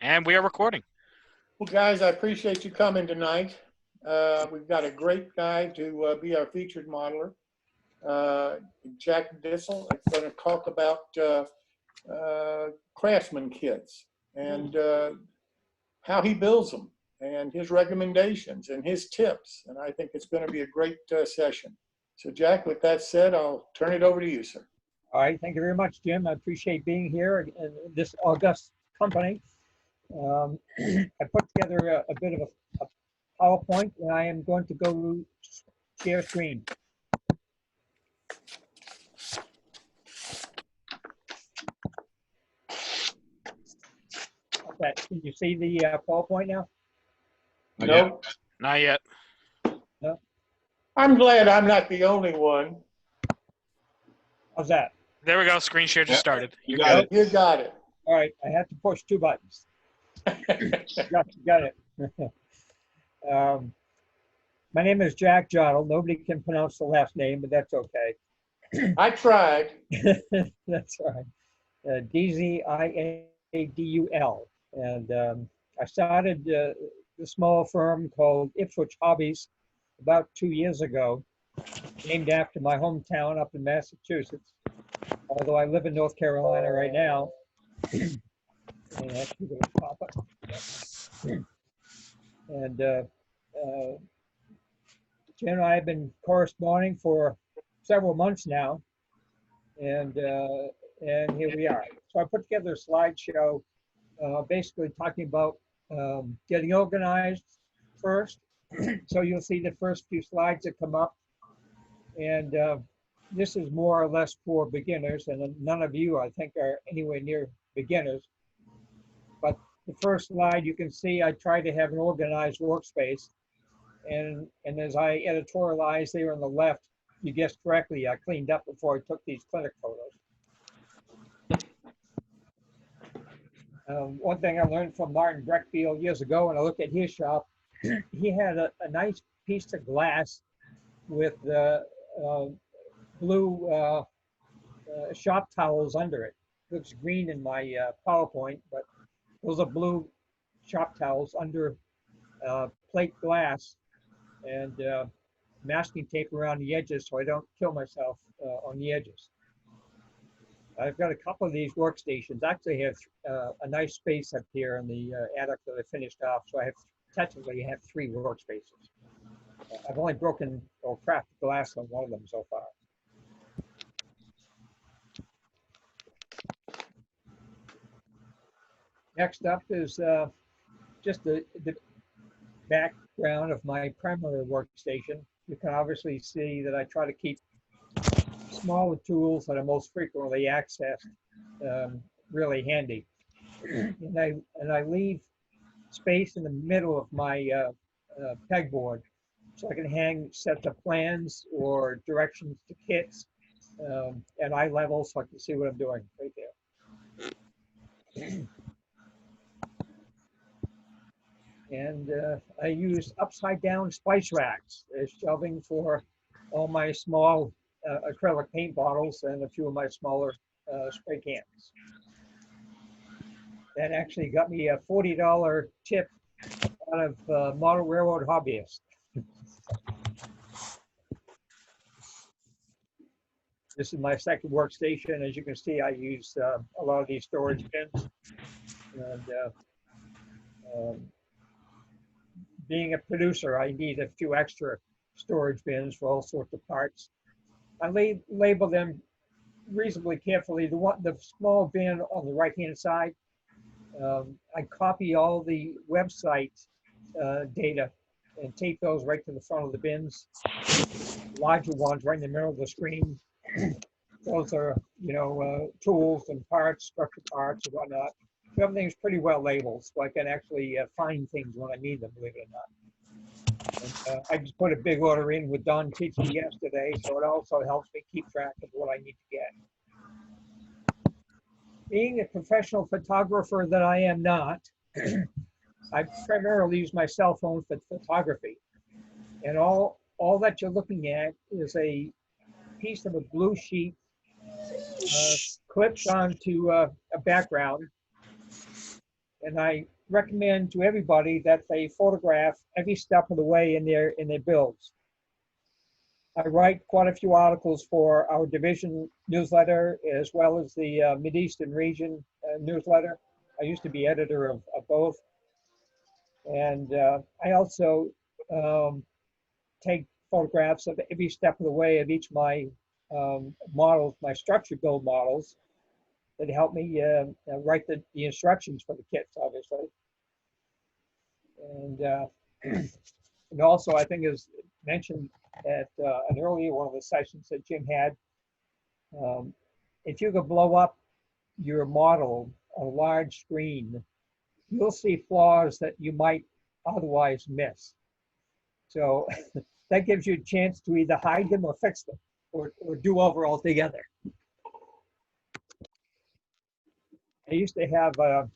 And we are recording. Well, guys, I appreciate you coming tonight. We've got a great guy to be our featured modeler. Jack Dissel is going to talk about Craftsman kits and how he builds them and his recommendations and his tips. And I think it's going to be a great session. So, Jack, with that said, I'll turn it over to you, sir. All right, thank you very much, Jim. I appreciate being here in this august company. I put together a bit of a PowerPoint, and I am going to go share screen. Okay, can you see the PowerPoint now? No, Not yet. No? I'm glad I'm not the only one. How's that? There we go. Screen share just started. You got it. You got it. All right, I had to push 2 buttons. Got it. My name is Jack Dziadul. Nobody can pronounce the last name, but that's okay. I tried. That's right. D-Z-I-A-D-U-L. And I started a small firm called Ipswich Hobbies about 2 years ago, named after my hometown up in Massachusetts. Although I live in North Carolina right now. And actually go to pop it. And Jen and I have been corresponding for several months now, and here we are. So I put together a slideshow, basically talking about getting organized first. So you'll see the first few slides that come up, and this is more or less for beginners, and none of you, I think, are anywhere near beginners. But the first slide, you can see I try to have an organized workspace. And as I editorialize there on the left, you guessed correctly, I cleaned up before I took these clinic photos. One thing I learned from Martin Breckfield years ago when I looked at his shop, he had a nice piece of glass with blue shop towels under it. Looks green in my PowerPoint, but those are blue shop towels under plate glass, and masking tape around the edges so I don't kill myself on the edges. I've got a couple of these workstations. Actually, I have a nice space up here in the attic that I finished off, so I have technically 3 workspaces. I've only broken or cracked glass on one of them so far. Next up is just the background of my primary workstation. You can obviously see that I try to keep smaller tools that are most frequently accessed really handy. And I leave space in the middle of my pegboard so I can hang sets of plans or directions to kits at eye level so I can see what I'm doing right there. And I use upside down spice racks as shelving for all my small acrylic paint bottles and a few of my smaller spray cans. That actually got me a $40 tip out of Model Railroad Hobbyist. This is my second workstation. As you can see, I use a lot of these storage bins. And being a producer, I need a few extra storage bins for all sorts of parts. I label them reasonably carefully. The small bin on the right-hand side, I copy all the website data and tape those right to the front of the bins. Larger ones right in the middle of the screen. Those are, tools and parts, structured parts and whatnot. Everything's pretty well labeled, so I can actually find things when I need them, believe it or not. And, I just put a big order in with Don Tichy yesterday, so it also helps me keep track of what I need to get. Being a professional photographer that I am not, I primarily use my cell phone for photography. And all that you're looking at is a piece of a blue sheet clipped onto a background. And I recommend to everybody that they photograph every step of the way in their builds. I write quite a few articles for our division newsletter as well as the Mideastern region newsletter. I used to be editor of both. And I also take photographs of every step of the way of each of my models, my structure build models that help me write the instructions for the kits, obviously. And, and also, I think as mentioned at an earlier one of the sessions that Jim had, if you could blow up your model on a large screen, you'll see flaws that you might otherwise miss. So that gives you a chance to either hide them or fix them or do over altogether. I used to have a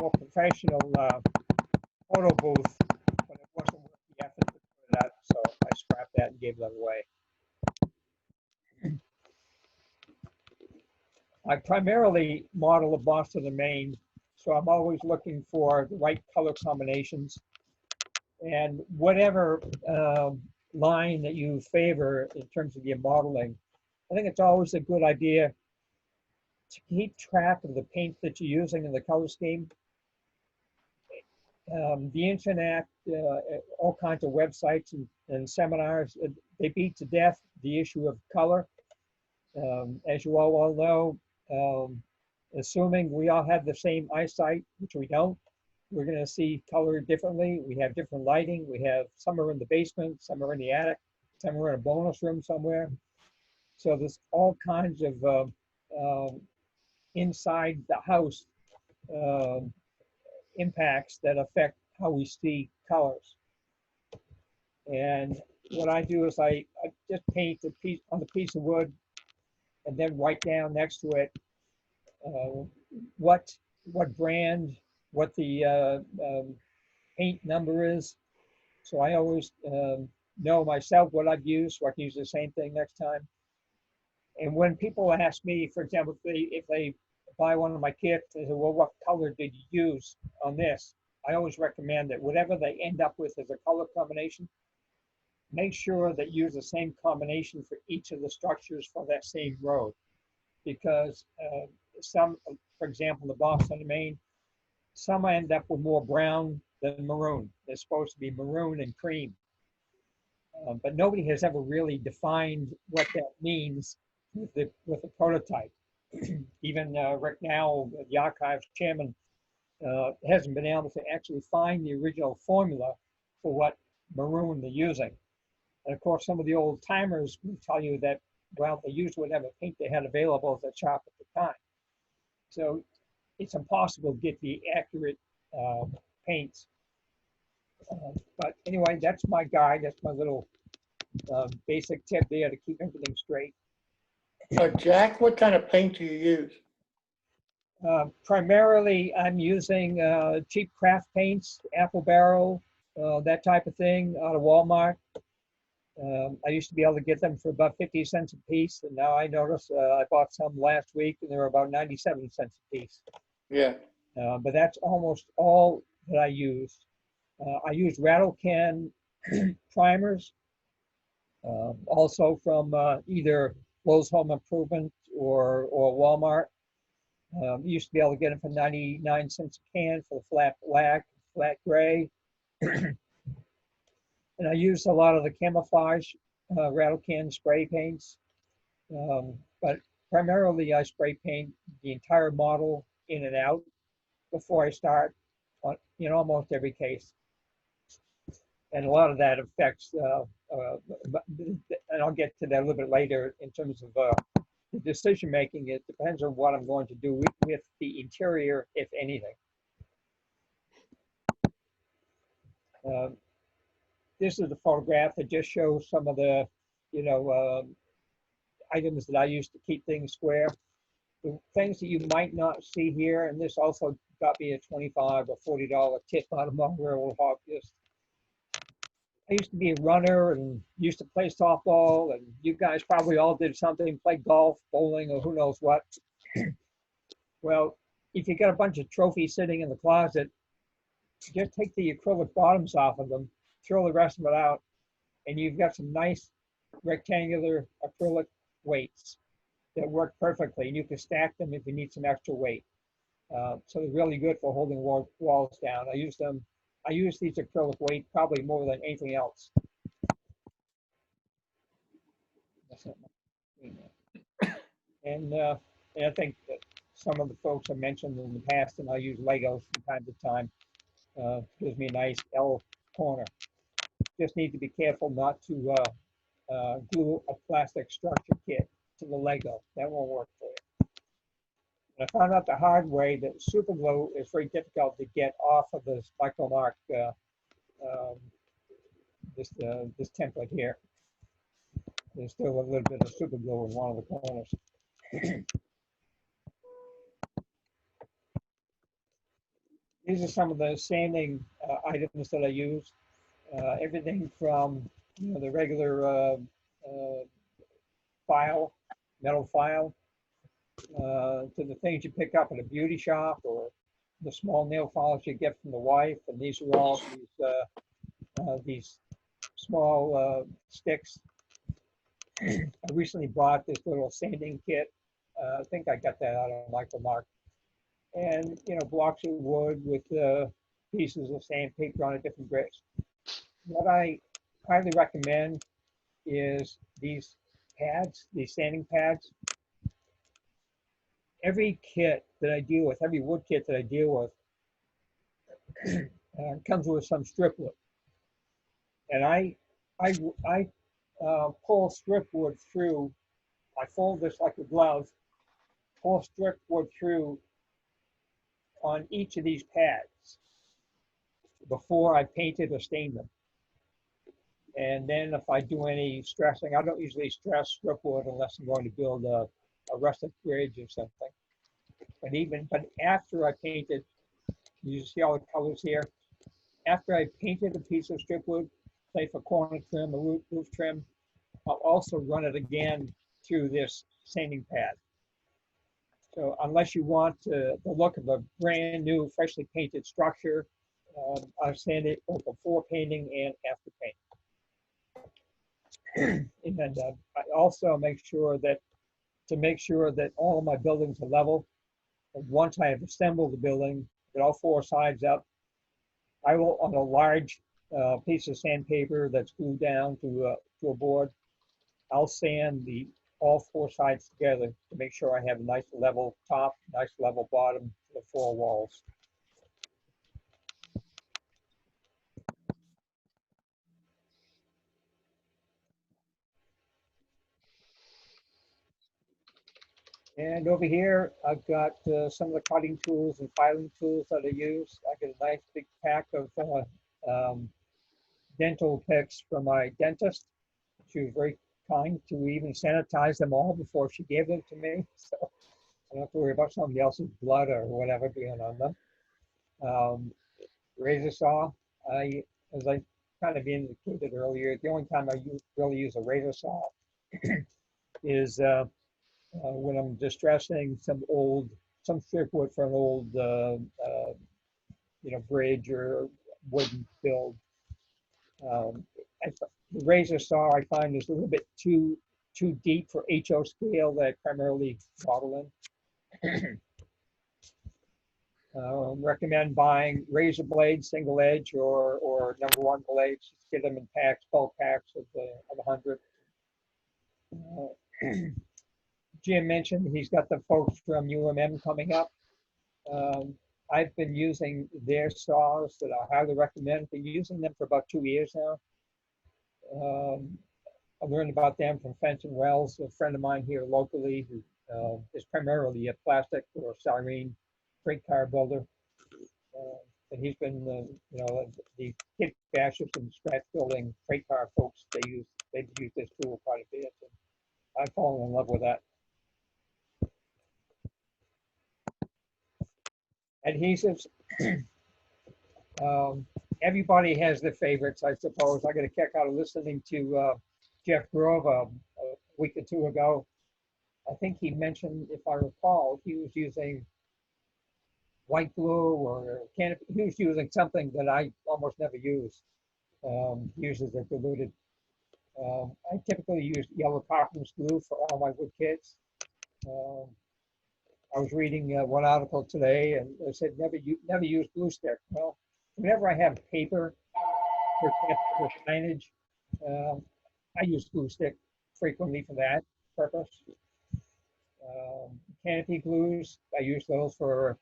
more professional photo booth, but it wasn't worth the effort to put it out, so I scrapped that and gave that away. I primarily model of Boston and Maine, so I'm always looking for the right color combinations. And whatever line that you favor in terms of your modeling, I think it's always a good idea to keep track of the paint that you're using in the color scheme. The internet, all kinds of websites and seminars, they beat to death the issue of color. As you all well know, assuming we all have the same eyesight, which we don't, we're going to see color differently. We have different lighting. We have some are in the basement, some are in the attic, some are in a bonus room somewhere. So there's all kinds of inside the house impacts that affect how we see colors. And what I do is I just paint a piece on the piece of wood and then write down next to it what brand, what the paint number is. So I always know myself what I've used, so I can use the same thing next time. And when people ask me, for example, if they buy one of my kits, they say, well, what color did you use on this? I always recommend that whatever they end up with as a color combination, make sure that you use the same combination for each of the structures for that same road. Because some, for example, the Boston and Maine, some end up with more brown than maroon. They're supposed to be maroon and cream. But nobody has ever really defined what that means with the prototype. Even Rick Now, the archives chairman, hasn't been able to actually find the original formula for what maroon they're using. And of course, some of the old timers will tell you that, well, they used whatever paint they had available at the shop at the time. So it's impossible to get the accurate paints. But anyway, that's my guide. That's my little basic tip there to keep everything straight. Jack, what kind of paint do you use? Primarily, I'm using cheap craft paints, Apple Barrel, that type of thing out of Walmart. I used to be able to get them for about 50 cents a piece, and now I notice I bought some last week, and they were about 97 cents a piece. Yeah. But that's almost all that I use. I use rattle can primers, also from either Lowe's Home Improvement or Walmart. Used to be able to get them for 99 cents a can for the flat black, flat gray. And I use a lot of the camouflage rattle can spray paints. But primarily I spray paint the entire model in and out before I start in almost every case. And a lot of that affects, and I'll get to that a little bit later in terms of the decision making. It depends on what I'm going to do with the interior, if anything. This is the photograph that just shows some of the, items that I use to keep things square. The things that you might not see here, and this also got me a $25 or $40 tip out of my rural hobbyist. I used to be a runner and used to play softball, and you guys probably all did something, play golf, bowling, or who knows what. Well, if you got a bunch of trophies sitting in the closet, just take the acrylic bottoms off of them, throw the rest of it out, and you've got some nice rectangular acrylic weights that work perfectly. And you can stack them if you need some extra weight. So they're really good for holding walls down. I use these acrylic weights probably more than anything else. And I think that some of the folks I mentioned in the past, and I use Legos from time to time. Gives me a nice L corner. Just need to be careful not to glue a plastic structure kit to the Lego. That won't work for you. And I found out the hard way that super glue is very difficult to get off of this Micromark, this template here. There's still a little bit of super glue in one of the corners. These are some of the sanding items that I use. Everything from the regular file, metal file, to the things you pick up at a beauty shop, or the small nail files you get from the wife. And these are all these small sticks. I recently bought this little sanding kit. I think I got that out of Micromark. And blocks of wood with pieces of sandpaper on a different grades. What I highly recommend is these pads, these sanding pads. Every kit that I deal with, every wood kit that I deal with, comes with some strip wood, and I pull strip wood through. I fold this like a glove, pull strip wood through on each of these pads before I paint it or stain them. And then if I do any stressing, I don't usually stress strip wood unless I'm going to build a rustic bridge or something. But after I painted, you see all the colors here. After I painted a piece of strip wood, say for corner trim or roof trim, I'll also run it again through this sanding pad. So unless you want the look of a brand new, freshly painted structure, I sand it both before painting and after painting. And I also make sure that all of my buildings are level. And once I have assembled the building, get all four sides up, I will, on a large piece of sandpaper that's glued down to a board, I'll sand all four sides together to make sure I have a nice level top, nice level bottom to the four walls. And over here, I've got some of the cutting tools and filing tools that I use. I get a nice big pack of dental picks from my dentist. She was very kind to even sanitize them all before she gave them to me. So I don't have to worry about somebody else's blood or whatever being on them. Razor saw, as I kind of indicated earlier, the only time I really use a razor saw is when I'm distressing some strip wood for an old, bridge or wooden build. The razor saw I find is a little bit too deep for HO scale that I primarily model in. Recommend buying razor blades, single edge or #1 blades. Get them in packs, bulk packs of 100. Jim mentioned he's got the folks from UMM coming up. I've been using their saws that I highly recommend. Been using them for about 2 years now. I learned about them from Fenton Wells, a friend of mine here locally who is primarily a plastic or styrene freight car builder. And he's been, the kit bashers and scratch building freight car folks, they've used this tool quite a bit. And I've fallen in love with that. Adhesives. Everybody has their favorites, I suppose. I got a kick out of listening to Jeff Grove a week or two ago. I think he mentioned, if I recall, he was using white glue or canopy. He was using something that I almost never use. Uses are diluted. I typically use yellow carpenters glue for all my wood kits. I was reading one article today, and they said never use glue stick. Well, whenever I have paper, for example, for signage, I use glue stick frequently for that purpose. Canopy glues, I use those for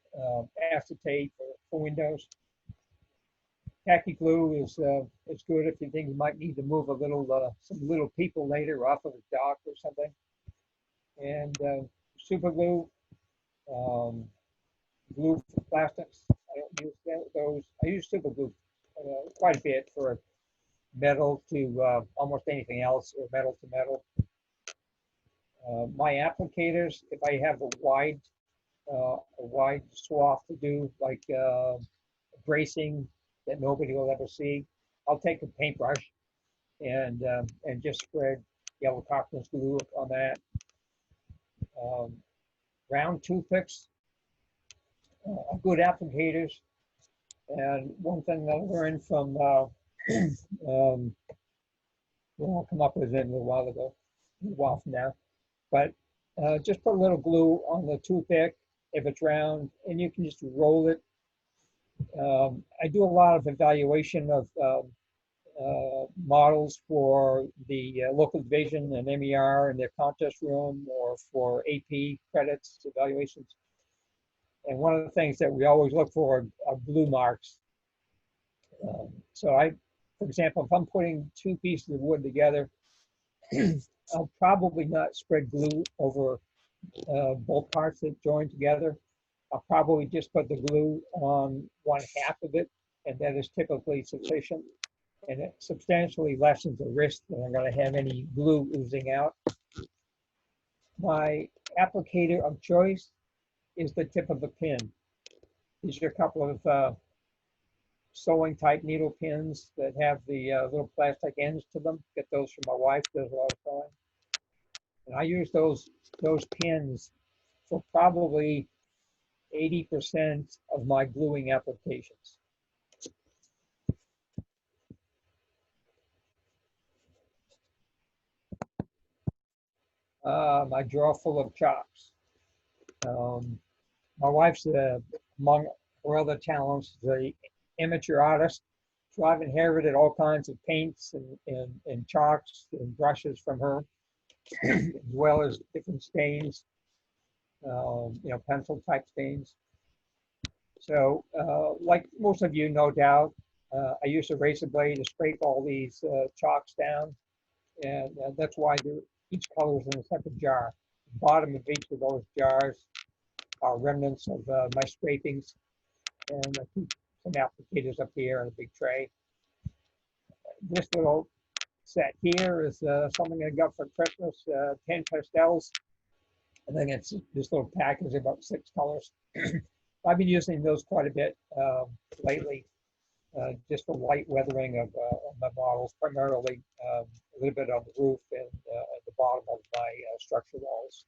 acetate for windows. Tacky glue is good if you think you might need to move a little some little people later off of a dock or something. And super glue, glue for plastics. I don't use those. I use super glue quite a bit for metal to almost anything else, or metal to metal. My applicators, if I have a wide swath to do, like bracing that nobody will ever see, I'll take a paintbrush and just spread yellow carpenters glue on that. Round toothpicks are good applicators. And one thing that I learned from, well, I'll come up with it a little while from now, but just put a little glue on the toothpick if it's round, and you can just roll it. I do a lot of evaluation of models for the local division and MER in their contest room, or for AP credits evaluations. And one of the things that we always look for are blue marks. So for example, if I'm putting two pieces of wood together, I'll probably not spread glue over both parts that join together. I'll probably just put the glue on one half of it, and that is typically sufficient. And it substantially lessens the risk that I'm going to have any glue oozing out. My applicator of choice is the tip of a pin. These are a couple of sewing type needle pins that have the little plastic ends to them. Get those from my wife, does a lot of sewing. And I use those pins for probably 80% of my gluing applications. My drawer full of chalks. My wife's, among her other talents, the amateur artist. So I've inherited all kinds of paints and chalks and brushes from her, as well as different stains, pencil type stains. So like most of you, no doubt, I use a razor blade to scrape all these chalks down, and that's why each color is in a separate jar. The bottom of each of those jars are remnants of my scrapings, and I keep some applicators up here in a big tray. This little set here is something I got for Christmas, 10 pastels. I think it's this little pack is about 6 colors. I've been using those quite a bit lately, just for light weathering of my models, primarily a little bit on the roof and at the bottom of my structure walls.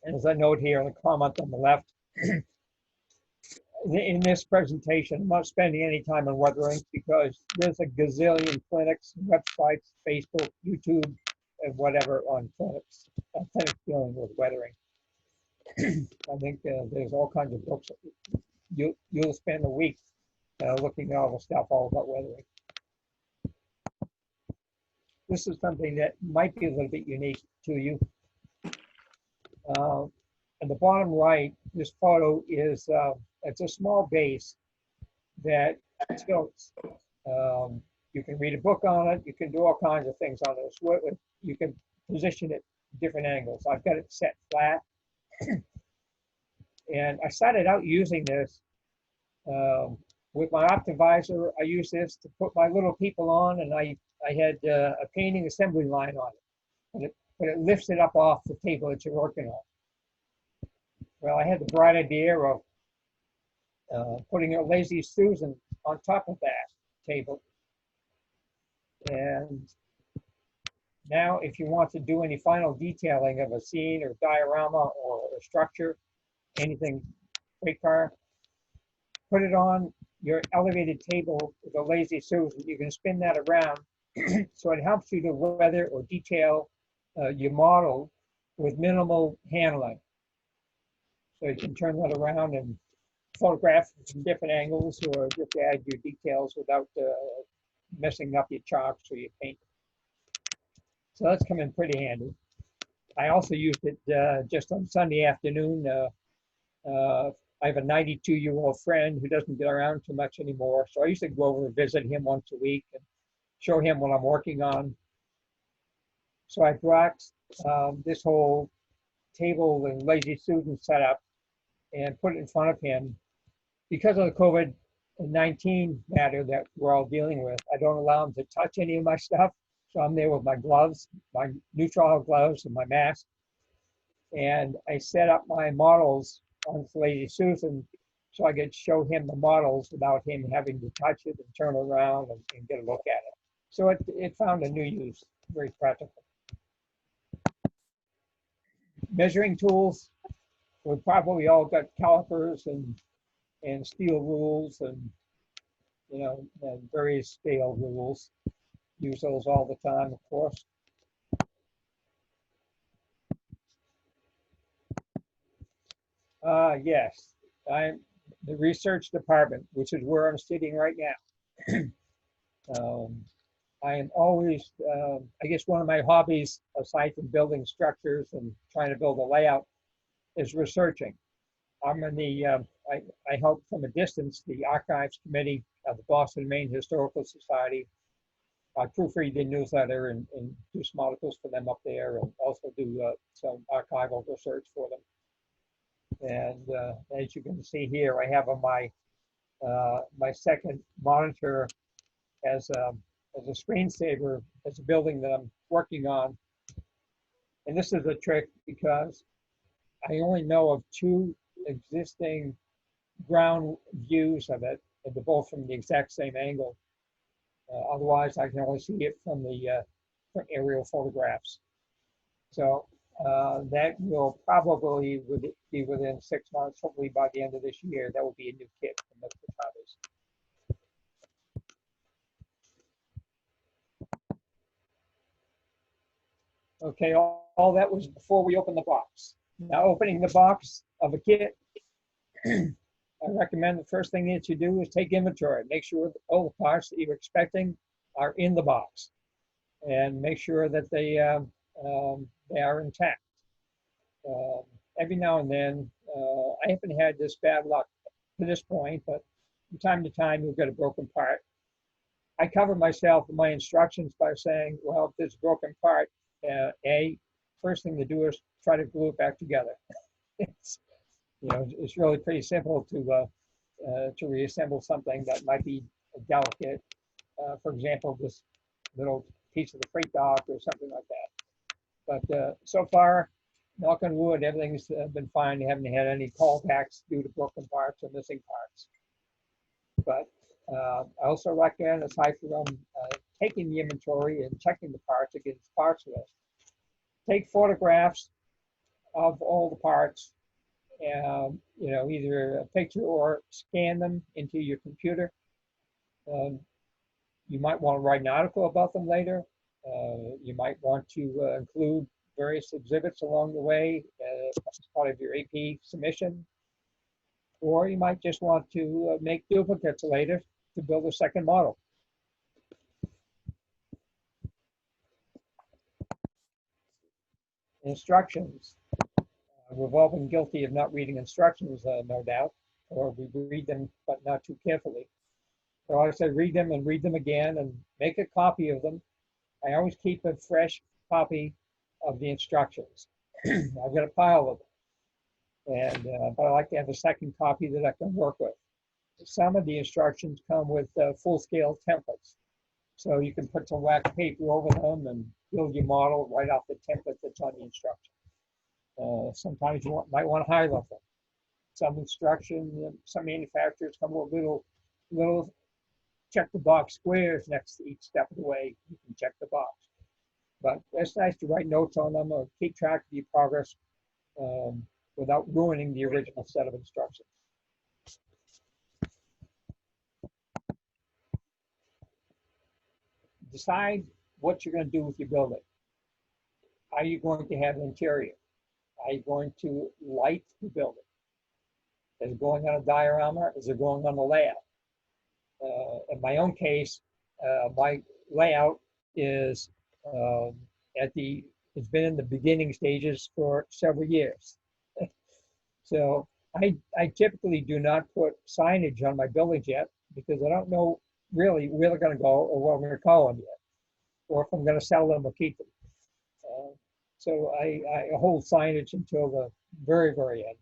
And as I note here in the comment on the left, in this presentation, I'm not spending any time on weathering because there's a gazillion clinics, websites, Facebook, YouTube, and whatever on clinics dealing with weathering. I think there's all kinds of books. You'll spend a week looking at all the stuff all about weathering. This is something that might be a little bit unique to you. On the bottom right, this photo is it's a small vase that tilts. You can read a book on it. You can do all kinds of things on it. You can position it different angles. I've got it set flat. And I started out using this with my Optivisor. I use this to put my little people on, and I had a painting assembly line on it. But it lifts it up off the table that you're working on. Well, I had the bright idea of putting a Lazy Susan on top of that table. And now if you want to do any final detailing of a scene or diorama or a structure, anything, freight car, put it on your elevated table with a Lazy Susan. You can spin that around so it helps you to weather or detail your model with minimal handling. So you can turn that around and photograph from different angles or just add your details without messing up your chalks or your paint. So that's come in pretty handy. I also used it just on Sunday afternoon. I have a 92-year-old friend who doesn't get around too much anymore. So I used to go over and visit him once a week and show him what I'm working on. So I brought this whole table and Lazy Susan setup and put it in front of him. Because of the COVID-19 matter that we're all dealing with, I don't allow him to touch any of my stuff. So I'm there with my gloves, my neutral gloves and my mask. And I set up my models on Lazy Susan so I could show him the models without him having to touch it and turn around and get a look at it. So it found a new use, very practical. Measuring tools, we probably all got calipers and steel rules and and various scale rules. Use those all the time, of course. Yes, I'm the research department, which is where I'm sitting right now. I am always, I guess one of my hobbies, aside from building structures and trying to build a layout, is researching. I'm in the, I help from a distance the archives committee of the Boston, Maine Historical Society. I proofread the newsletter and do some articles for them up there, and also do some archival research for them. And as you can see here, I have on my my second monitor as a screensaver as a building that I'm working on. And this is a trick because I only know of 2 existing ground views of it, and they're both from the exact same angle. Otherwise, I can only see it from the aerial photographs. So that will probably be within 6 months, hopefully by the end of this year. That will be a new kit from the photographers. Okay, all that was before we opened the box. Now, opening the box of a kit, I recommend the first thing that you do is take inventory. Make sure that all the parts that you're expecting are in the box, and make sure that they are intact. Every now and then, I haven't had this bad luck to this point, but from time to time you'll get a broken part. I cover myself in my instructions by saying, well, if there's a broken part, first thing to do is try to glue it back together. It's really pretty simple to reassemble something that might be delicate. For example, this little piece of the freight dock or something like that. But so far, knock on wood, everything's been fine. I haven't had any callbacks due to broken parts or missing parts. But I also recommend, aside from taking the inventory and checking the parts against the parts list, take photographs of all the parts, either a picture or scan them into your computer. You might want to write an article about them later. You might want to include various exhibits along the way as part of your AP submission. Or you might just want to make duplicates later to build a second model. Instructions. We've all been guilty of not reading instructions, no doubt, or we read them but not too carefully. So I say read them and read them again and make a copy of them. I always keep a fresh copy of the instructions. I've got a pile of them. But I like to have a second copy that I can work with. Some of the instructions come with full-scale templates. So you can put some wax paper over them and build your model right off the template that's on the instruction. Sometimes you might want to highlight them. Some manufacturers come with little check the box squares next to each step of the way. You can check the box. But it's nice to write notes on them or keep track of your progress. without ruining the original set of instructions. Decide what you're going to do with your building. Are you going to have an interior? Are you going to light the building? Is it going on a diorama? Is it going on a layout? In my own case, my layout is it's been in the beginning stages for several years. So I typically do not put signage on my buildings yet because I don't know really where they're going to go or what I'm going to call them yet, or if I'm going to sell them or keep them. So I hold signage until the very, very end.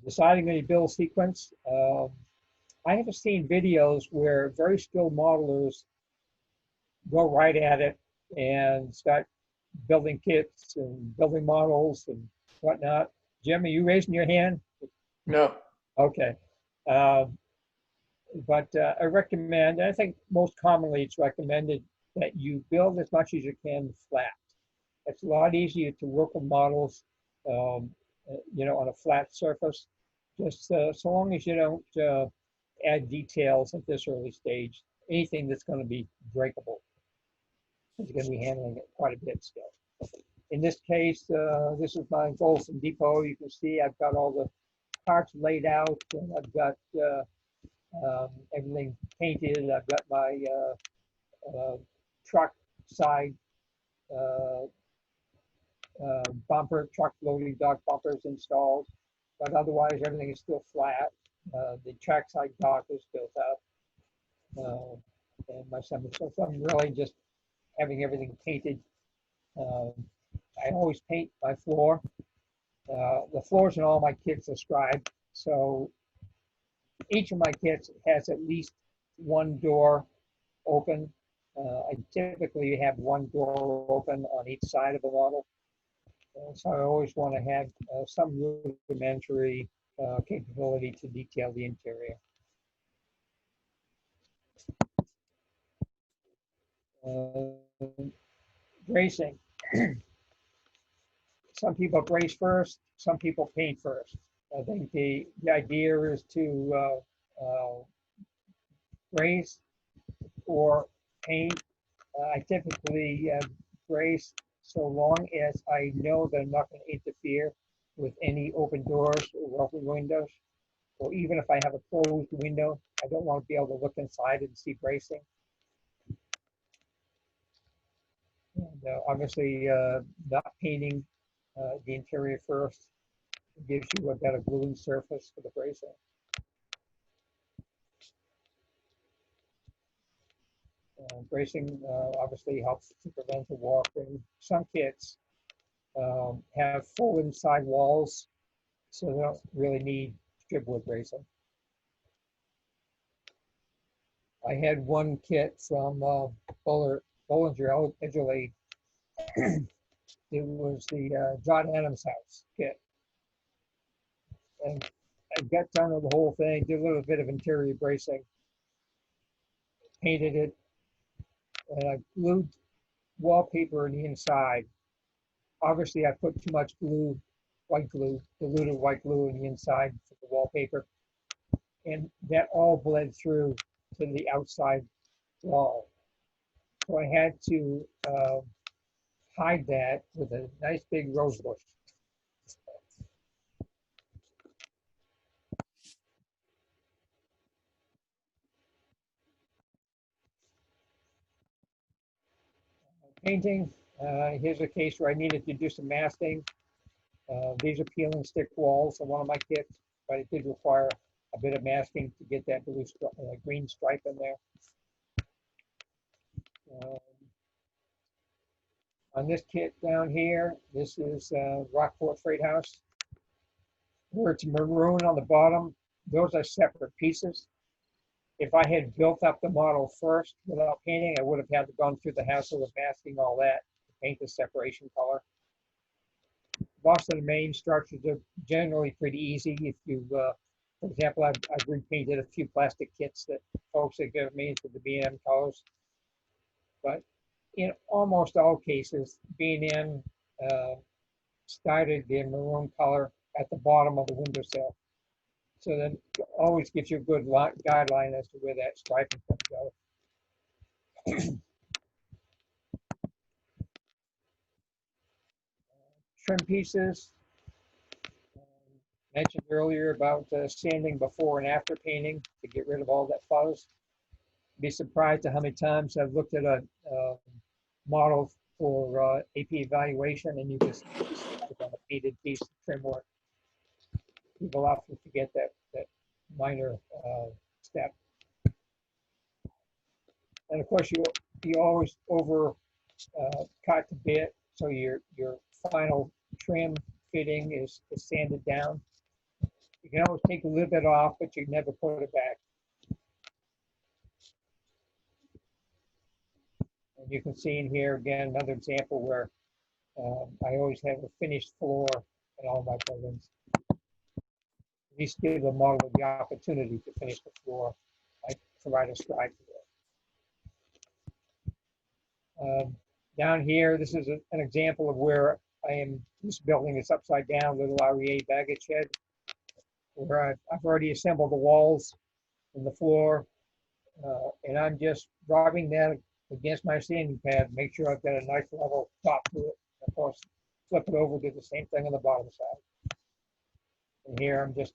Deciding on your build sequence. I have seen videos where very skilled modelers go right at it and start building kits and building models and whatnot. Jim, are you raising your hand? No. Okay. But I recommend, I think most commonly it's recommended that you build as much as you can flat. It's a lot easier to work with models, on a flat surface, just so long as you don't add details at this early stage. Anything that's going to be breakable is going to be handling it quite a bit still. In this case, this is my Golson Depot. You can see I've got all the parts laid out, and I've got everything painted. I've got my truck side truck loading dock bumpers installed, but otherwise everything is still flat. The trackside dock is built up, and my son. So I'm really just having everything painted. I always paint my floor. The floors in all my kits are scribed, so each of my kits has at least one door open. I typically have one door open on each side of the model. So I always want to have some rudimentary capability to detail the interior. Bracing. Some people brace first, some people paint first. I think the idea is to brace or paint. I typically brace so long as I know that I'm not going to interfere with any open doors or open windows. Or even if I have a closed window, I don't want to be able to look inside and see bracing. And obviously, not painting the interior first gives you a better gluing surface for the bracing. Bracing obviously helps to prevent the warping. Some kits have full inside walls, so they don't really need strip wood bracing. I had one kit from Bollinger Edgerly. It was the John Adams House kit. And I got done with the whole thing, did a little bit of interior bracing, painted it, and I glued wallpaper on the inside. Obviously, I put too much glue, white glue, diluted white glue on the inside for the wallpaper, and that all bled through to the outside wall. So I had to hide that with a nice big rose bush. Painting, here's a case where I needed to do some masking. These are peel and stick walls on one of my kits, but it did require a bit of masking to get that blue green stripe in there. On this kit down here, this is Rockport Freight House, where it's maroon on the bottom. Those are separate pieces. If I had built up the model first without painting, I would have had to gone through the hassle of masking all that to paint the separation color. Boston, Maine structures are generally pretty easy. If you, for example, I've repainted a few plastic kits that folks have given me into the B&M colors. But in almost all cases, B&M started the maroon color at the bottom of the windowsill. So that always gives you a good guideline as to where that striping comes out. Trim pieces. Mentioned earlier about sanding before and after painting to get rid of all that fuzz. Be surprised at how many times I've looked at a model for AP evaluation and you just on a painted piece of trim work. People often forget that minor step. And of course, you always over cut the bit, so your final trim fitting is sanded down. You can always take a little bit off, but you never put it back. And you can see in here again another example where I always have a finished floor in all my buildings. At least give the model the opportunity to finish the floor. I provide a stride for that. Down here, this is an example of where I am. This building is upside down, little REA baggage shed, where I've already assembled the walls and the floor, and I'm just rubbing that against my sanding pad, make sure I've got a nice level top to it. Of course, flip it over, do the same thing on the bottom side. And here I'm just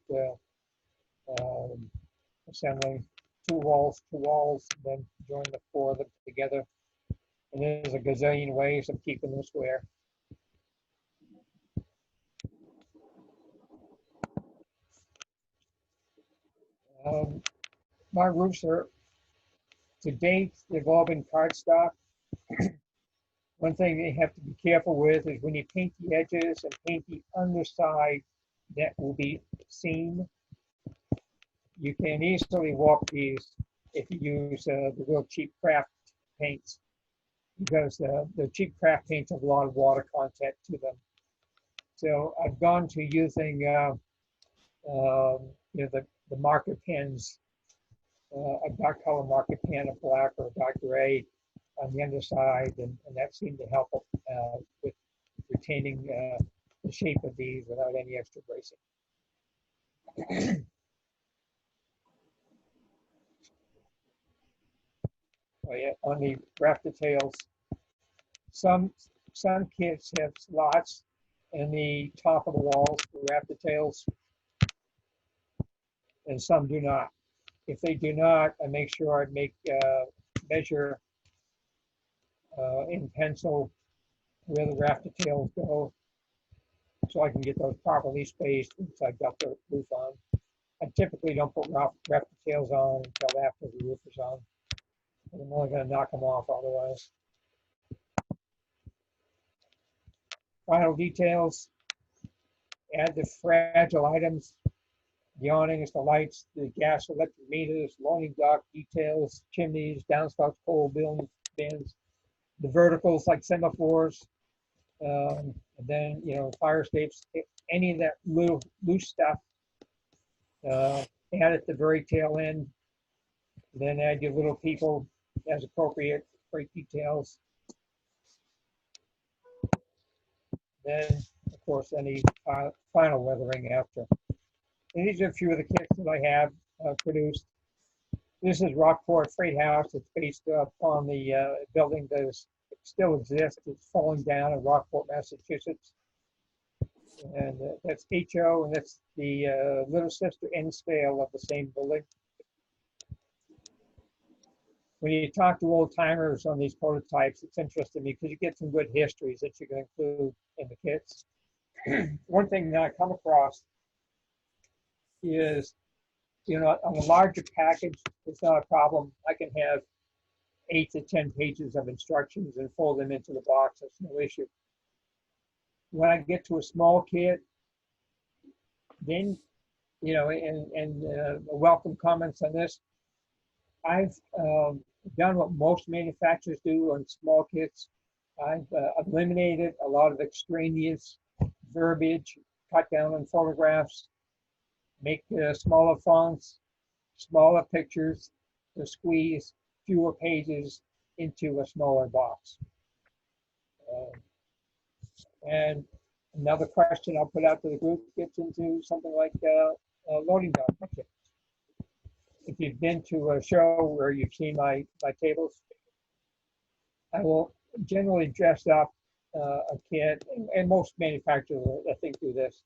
assembling two walls, then join the four of them together. And there's a gazillion ways of keeping them square. My roofs are, to date, they've all been cardstock. One thing they have to be careful with is when you paint the edges and paint the underside that will be seen, you can easily warp these if you use the real cheap craft paints, because the cheap craft paints have a lot of water content to them. So I've gone to using the marker pens, a dark color marker pen, a black or a dark gray on the underside, and that seemed to help with retaining the shape of these without any extra bracing. Oh yeah, on the wrap details, some kits have slots in the top of the walls for wrap details, and some do not. If they do not, I make sure I measure in pencil where the wrap details go, so I can get those properly spaced once I've got the roof on. I typically don't put wrap details on until after the roof is on. I'm only going to knock them off otherwise. Final details, add the fragile items, the awnings, the lights, the gas electric meters, loading dock details, chimneys, downspouts, coal bins, the verticals like semaphores, and then, fire escapes, any of that little loose stuff, add at the very tail end, then add your little people as appropriate, great details. Then, of course, any final weathering after. And these are a few of the kits that I have produced. This is Rockport Freight House. It's based upon the building that still exists. It's falling down in Rockport, Massachusetts. And that's HO, and that's the little sister end scale of the same building. When you talk to old timers on these prototypes, it's interesting because you get some good histories that you can include in the kits. One thing that I come across is, on a larger package, it's not a problem. I can have 8 to 10 pages of instructions and fold them into the box. That's no issue. When I get to a small kit, then, welcome comments on this. I've done what most manufacturers do on small kits. I've eliminated a lot of extraneous verbiage, cut down on photographs, make smaller fonts, smaller pictures to squeeze fewer pages into a smaller box. And another question I'll put out to the group gets into something like loading dock kits. If you've been to a show where you've seen my tables, I will generally dress up a kit, and most manufacturers, I think, do this.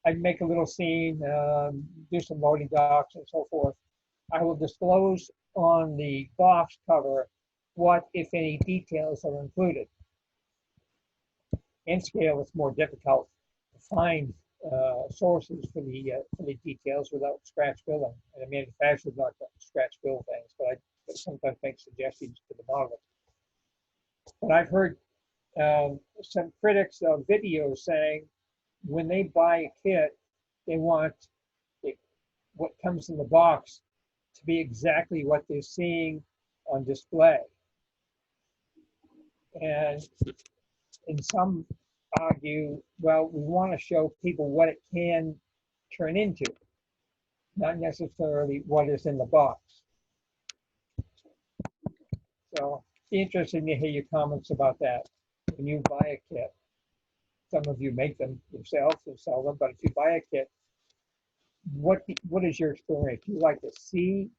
I make a little scene, do some loading docks and so forth. I will disclose on the box cover what, if any, details are included. In scale, it's more difficult to find sources for the details without scratch billing. And the manufacturer's not going to scratch bill things, but I sometimes make suggestions to the model. But I've heard some critics of videos saying when they buy a kit, they want what comes in the box to be exactly what they're seeing on display. And some argue, well, we want to show people what it can turn into, not necessarily what is in the box. So be interesting to hear your comments about that. When you buy a kit, some of you make them yourselves and sell them, but if you buy a kit, what is your experience? Do you like to see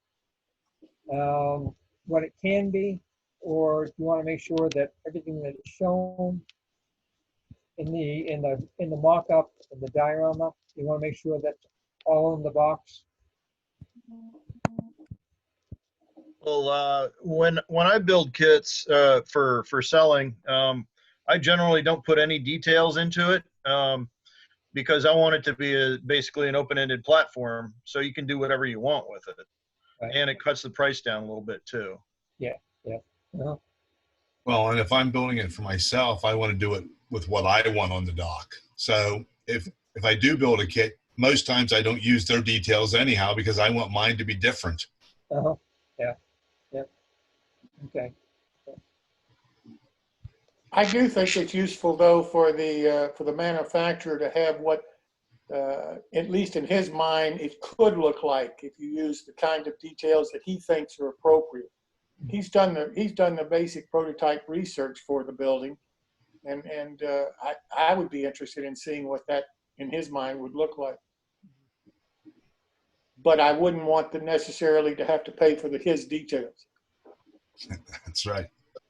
what it can be, or do you want to make sure that everything that is shown in the mock-up, in the diorama, you want to make sure that's all in the box? Well, when I build kits for selling, I generally don't put any details into it because I want it to be basically an open-ended platform, so you can do whatever you want with it, Right. and it cuts the price down a little bit too. Yeah. Uh-huh. Well, and if I'm building it for myself, I want to do it with what I want on the dock. So if I do build a kit, most times I don't use their details anyhow because I want mine to be different. Uh-huh. Yeah. Okay. I do think it's useful though for the manufacturer to have what, at least in his mind, it could look like if you use the kind of details that he thinks are appropriate. He's done the basic prototype research for the building, and I would be interested in seeing what that in his mind would look like. But I wouldn't want them necessarily to have to pay for his details. That's right.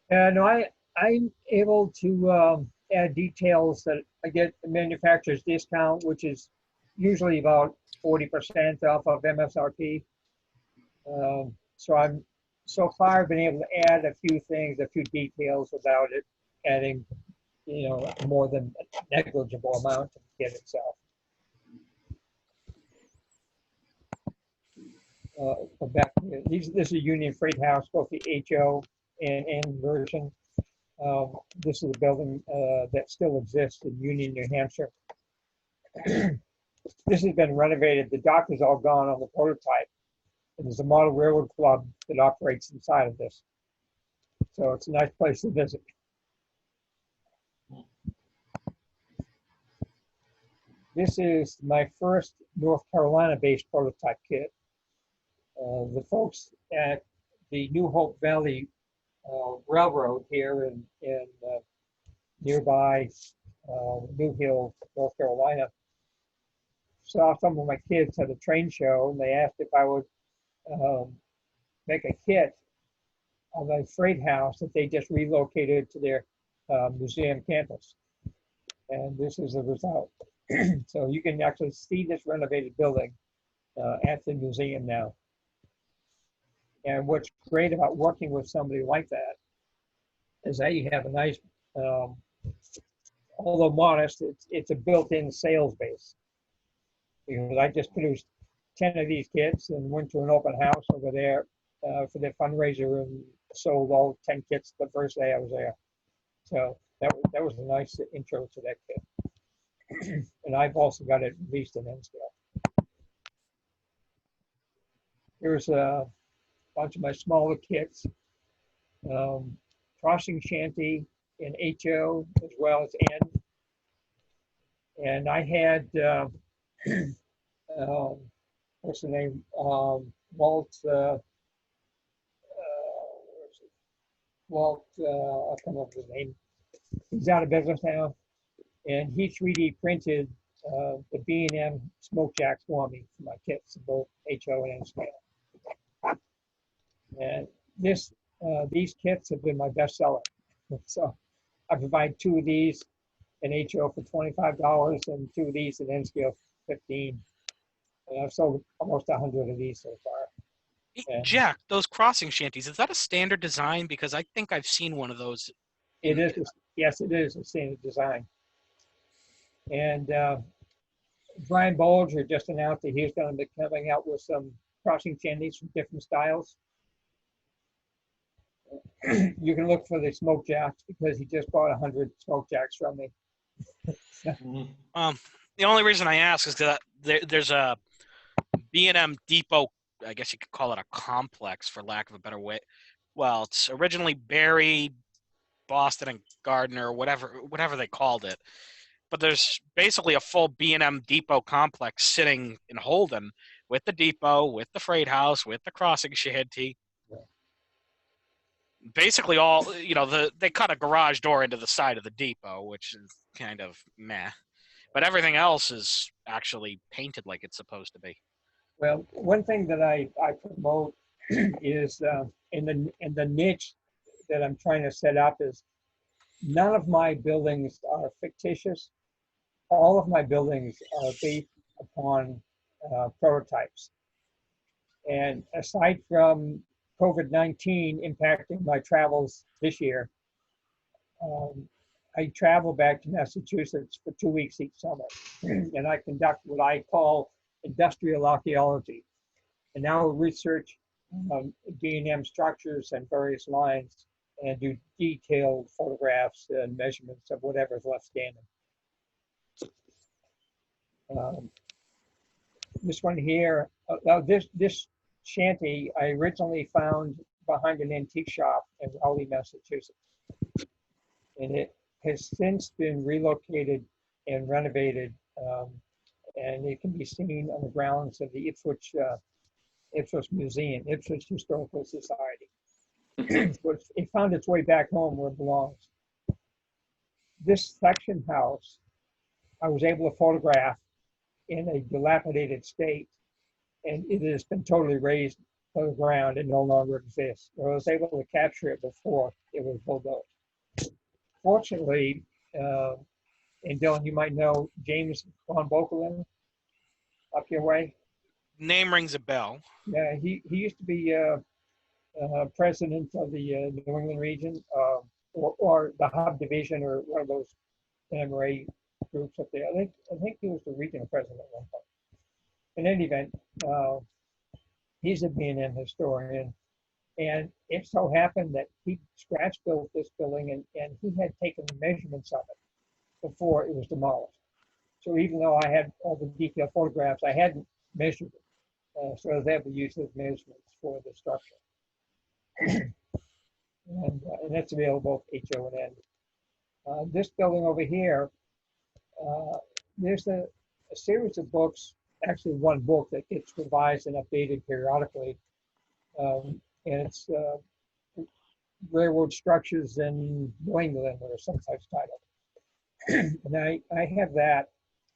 No, I'm able to add details that I get the manufacturer's discount, which is usually about 40% off of MSRP. So I'm so far been able to add a few things, a few details without it adding, more than a negligible amount to the kit itself. This is a Union Freight House, both the HO and N version. This is a building that still exists in Union, New Hampshire. This has been renovated. The dock is all gone on the prototype. And there's a model railroad club that operates inside of this. So it's a nice place to visit. This is my first North Carolina-based prototype kit. The folks at the New Hope Valley Railroad here in nearby New Hill, North Carolina, saw some of my kids at a train show, and they asked if I would make a kit of a freight house that they just relocated to their museum campus. And this is the result. So you can actually see this renovated building at the museum now. And what's great about working with somebody like that is that you have a nice, although modest, it's a built-in sales base. Because I just produced 10 of these kits and went to an open house over there for their fundraiser and sold all 10 kits the first day I was there. So that was a nice intro to that kit. And I've also got it released in N scale. Here's a bunch of my smaller kits. Crossing shanty in HO as well as N. And I had, what's the name? Walt, I'll come up with his name. He's out of business now, and he 3D printed the B&M smoke jacks for me for my kits, both HO and N scale. And these kits have been my best seller. So I provide 2 of these in HO for $25 and 2 of these in N scale for $15. And I've sold almost 100 of these so far. And Jack, those crossing shanties, is that a standard design? Because I think I've seen one of those. it is, yes, it is a standard design. And Brian Bolger just announced that he's going to be coming out with some crossing shanties from different styles. You can look for the smoke jacks because he just bought 100 smoke jacks from me. The only reason I ask is that there's a B&M Depot, I guess you could call it a complex for lack of a better way. Well, it's originally Barry, Boston, and Gardner, whatever they called it. But there's basically a full B&M Depot complex sitting in Holden with the depot, with the freight house, with the crossing shanty. Basically all, they cut a garage door into the side of the depot, which is kind of meh. But everything else is actually painted like it's supposed to be. Well, one thing that I promote is in the niche that I'm trying to set up is none of my buildings are fictitious. All of my buildings are based upon prototypes. And aside from COVID-19 impacting my travels this year, I travel back to Massachusetts for 2 weeks each summer, and I conduct what I call industrial archaeology. And now research B&M structures and various lines and do detailed photographs and measurements of whatever's left standing. This one here, this shanty I originally found behind an antique shop in Raleigh, Massachusetts. And it has since been relocated and renovated, and it can be seen on the grounds of the Ipswich Museum, Ipswich Historical Society. It found its way back home where it belongs. This section house, I was able to photograph in a dilapidated state, and it has been totally razed to the ground. It no longer exists. I was able to capture it before it was bulldozed. Fortunately, and Dylan, you might know James von Bokelin up your way. Name rings a bell. Yeah, he used to be president of the New England region, or the Hub division, or one of those NMRA groups up there. I think he was the regional president at one point. In any event, he's a B&M historian, and it so happened that he scratch built this building, and he had taken the measurements of it before it was demolished. So even though I had all the detailed photographs, I hadn't measured it. So I was able to use those measurements for the structure. and that's available at HO and N. This building over here, there's a series of books, actually one book that gets revised and updated periodically. And it's Railroad Structures in New England, or some such title. And I have that,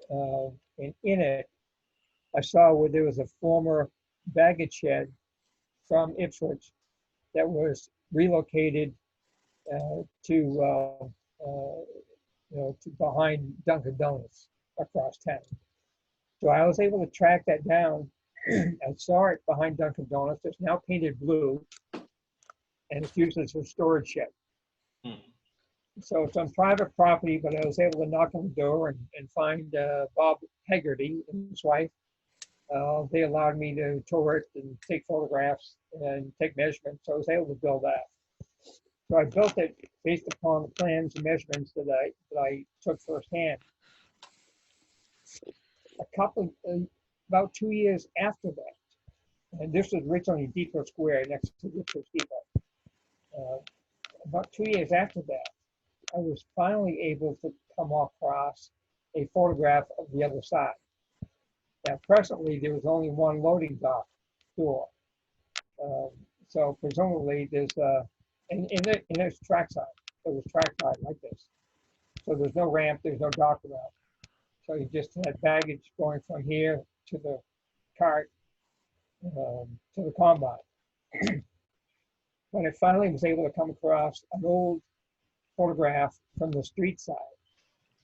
and in it, I saw where there was a former baggage shed from Ipswich that was relocated to behind Dunkin' Donuts across town. So I was able to track that down. I saw it behind Dunkin' Donuts. It's now painted blue, and it's used as a storage shed. So it's on private property, but I was able to knock on the door and find Bob Hegarty and his wife. They allowed me to tour it and take photographs and take measurements, so I was able to build that. So I built it based upon the plans and measurements that I took firsthand. About 2 years after that, and this was originally Depot Square next to the Ipswich Depot. About 2 years after that, I was finally able to come across a photograph of the other side. Now, presently, there was only one loading dock door. So presumably there's, and there's trackside. There was trackside like this. So there's no ramp, there's no dock around. So you just had baggage going from here to the cart, to the combine. When I finally was able to come across an old photograph from the street side,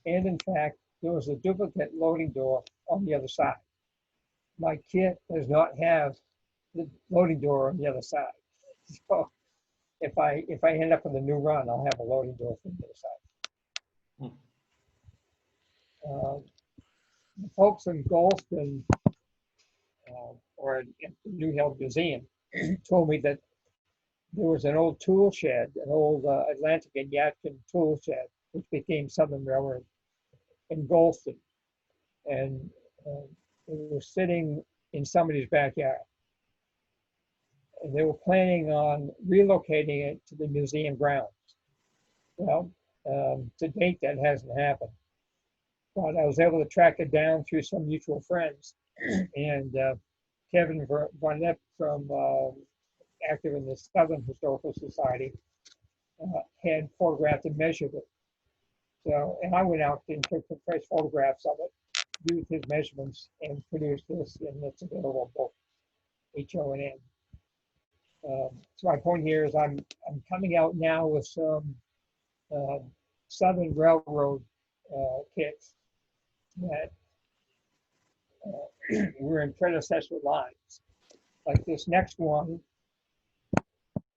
and in fact, there was a duplicate loading door on the other side. My kit does not have the loading door on the other side. So if I end up with a new run, I'll have a loading door from the other side. The folks in Golston, or at the New Hill Museum, told me that there was an old tool shed, an old Atlantic and Yadkin tool shed, which became Southern Railroad in Golston. And it was sitting in somebody's backyard. And they were planning on relocating it to the museum grounds. Well, to date, that hasn't happened. But I was able to track it down through some mutual friends. And Kevin Barnett from active in the Southern Historical Society had photographed and measured it. So, and I went out and took some fresh photographs of it, used his measurements, and produced this, and it's available both HON. So my point here is I'm coming out now with some Southern Railroad kits that were in predecessor lines. Like this next one,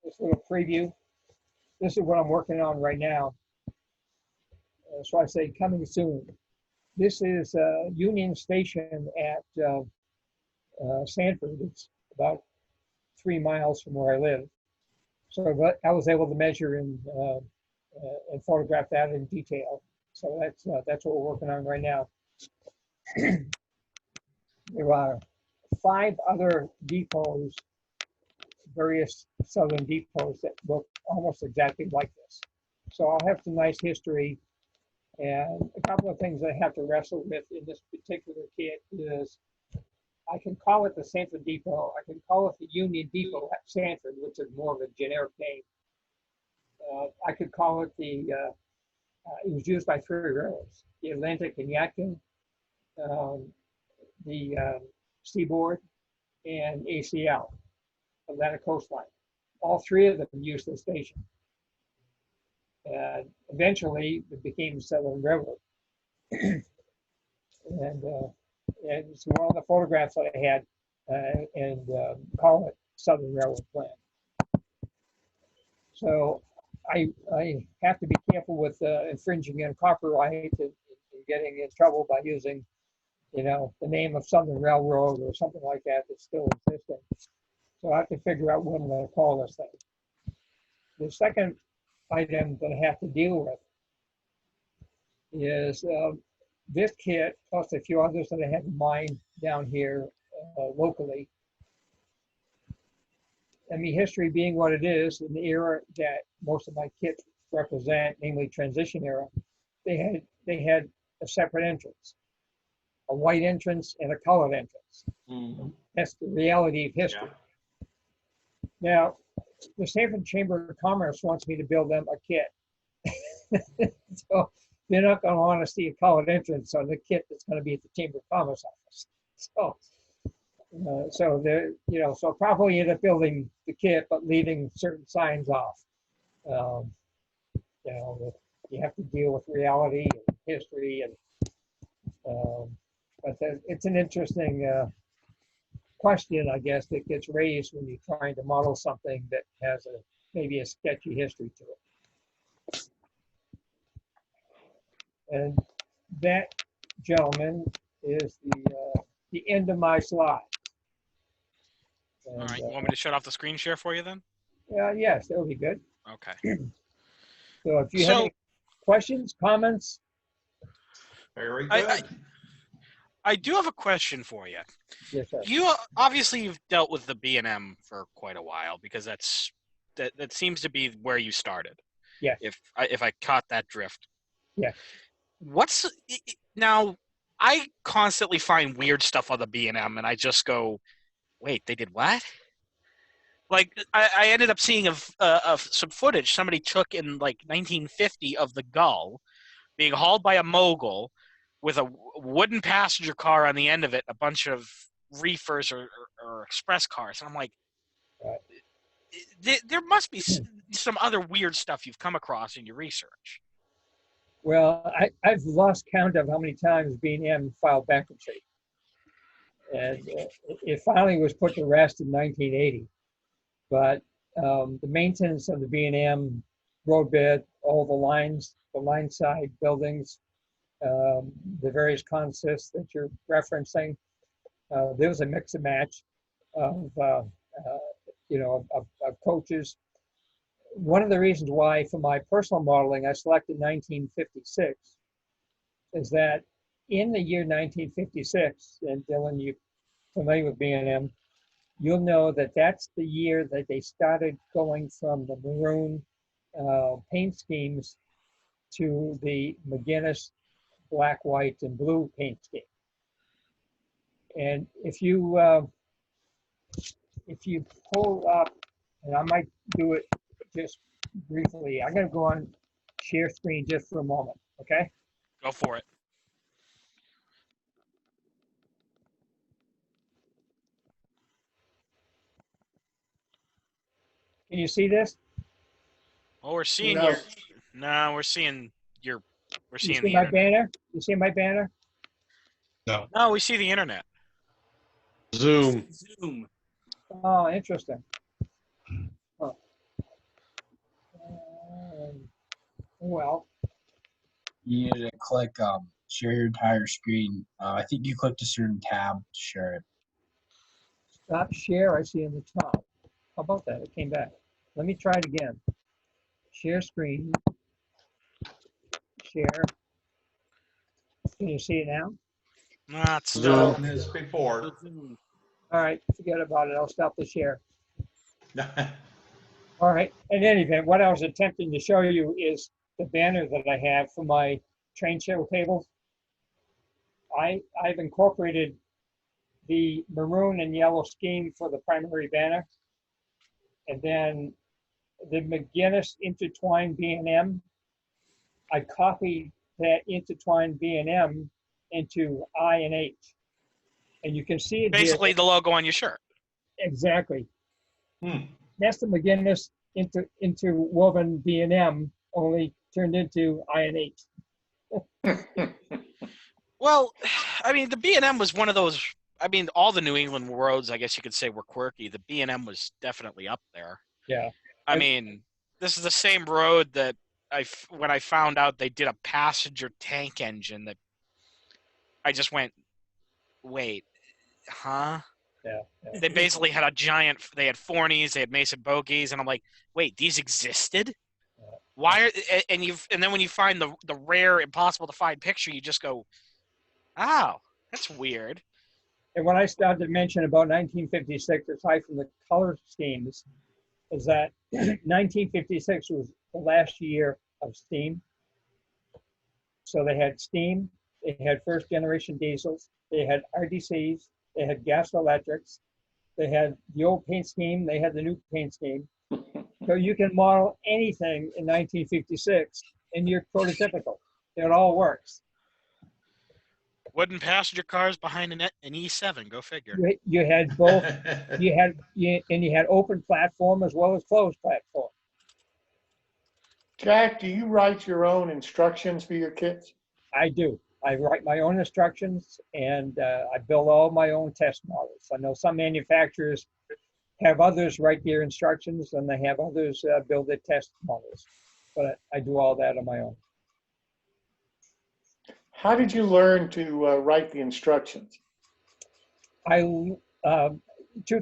this little preview, this is what I'm working on right now. So I say coming soon. This is Union Station at Sanford. It's about 3 miles from where I live. So I was able to measure and photograph that in detail. So that's what we're working on right now. There are 5 other depots, various Southern depots that look almost exactly like this. So I'll have some nice history. And a couple of things I have to wrestle with in this particular kit is I can call it the Sanford Depot. I can call it the Union Depot at Sanford, which is more of a generic name. I could call it it was used by 3 railroads, the Atlantic and Yadkin, the Seaboard, and ACL, Atlantic Coastline. All 3 of them used the station. And eventually it became Southern Railroad. And so one of the photographs that I had and call it Southern Railroad Plan. So I have to be careful with infringing on copyright and getting in trouble by using, the name of Southern Railroad or something like that that's still existing. So I have to figure out what I'm going to call this thing. The second item that I have to deal with is this kit, plus a few others that I have in mind down here locally. And the history being what it is, in the era that most of my kits represent, namely transition era, they had a separate entrance, a white entrance and a colored entrance. Mm-hmm. That's the reality of history. Yeah. Now, the Sanford Chamber of Commerce wants me to build them a kit. So they're not going to want to see a colored entrance on the kit that's going to be at the Chamber of Commerce office. So they're, so I'll probably end up building the kit, but leaving certain signs off. You have to deal with reality and history, but it's an interesting question, I guess, that gets raised when you're trying to model something that has maybe a sketchy history to it. And that, gentlemen, is the end of my slide. And, all right, you want me to shut off the screen share for you then? Yes, that would be good. Okay. So if you have any questions, comments? Very good. I do have a question for you. Yes, sir. You've dealt with the B&M for quite a while, because that seems to be where you started. Yeah. If I caught that drift. Yeah. Now, I constantly find weird stuff on the B&M, and I just go, wait, they did what? Like, I ended up seeing some footage somebody took in like 1950 of the gull, being hauled by a mogul with a wooden passenger car on the end of it, a bunch of reefers or express cars. And I'm like, there must be some other weird stuff you've come across in your research. Well, I've lost count of how many times B&M filed bankruptcy. And it finally was put to rest in 1980. But the maintenance of the B&M roadbed, all the lines, the line side buildings, the various consists that you're referencing, there was a mix and match of, of coaches. One of the reasons why, for my personal modeling, I selected 1956 is that in the year 1956, and Dylan, you're familiar with B&M, you'll know that that's the year that they started going from the maroon paint schemes to the McGinnis black, white, and blue paint scheme. And if you pull up, and I might do it just briefly, I'm going to go on share screen just for a moment, okay? Go for it. Can you see this? Oh, we're seeing No. your. No, we're seeing your. We're You seeing see the my internet. banner? You see my banner? No. No, we see the internet. Zoom. Oh, interesting. Huh. Well, You need to click share your entire screen. I think you clicked a certain tab to share it. stop share, I see in the top. How about that? It came back. Let me try it again. Share screen. Share. Can you see it now? Not No, still. as before. All right, forget about it. I'll stop the share. All right. In any event, what I was attempting to show you is the banner that I have for my train show tables. I've incorporated the maroon and yellow scheme for the primary banner. And then the McGinnis intertwined B&M, I copied that intertwined B&M into I and H. And you can see it Basically, here. the logo on your shirt. Exactly. Hmm. That's the McGinnis interwoven B&M, only turned into I and H. Well, I mean, the B&M was one of those. I mean, all the New England roads, I guess you could say, were quirky. The B&M was definitely up there. Yeah. I mean, this is the same road that when I found out they did a passenger tank engine, that I just went, wait, huh? Yeah. They basically had they had Forneys, they had Mason Bogies, and I'm like, wait, these existed? Why are, and then when you find the rare, impossible to find picture, you just go, oh, that's weird. And when I started to mention about 1956, aside from the color schemes, is that 1956 was the last year of steam. So they had steam, they had first generation diesels, they had RDCs, they had gas electrics, they had the old paint scheme, they had the new paint scheme. So you can model anything in 1956 and you're prototypical. It all works. Wooden passenger cars behind an E7. Go figure. You had both. You had open platform as well as closed platform. Jack, do you write your own instructions for your kits? I do. I write my own instructions and I build all my own test models. I know some manufacturers have others write their instructions and they have others build their test models, but I do all that on my own. How did you learn to write the instructions? Two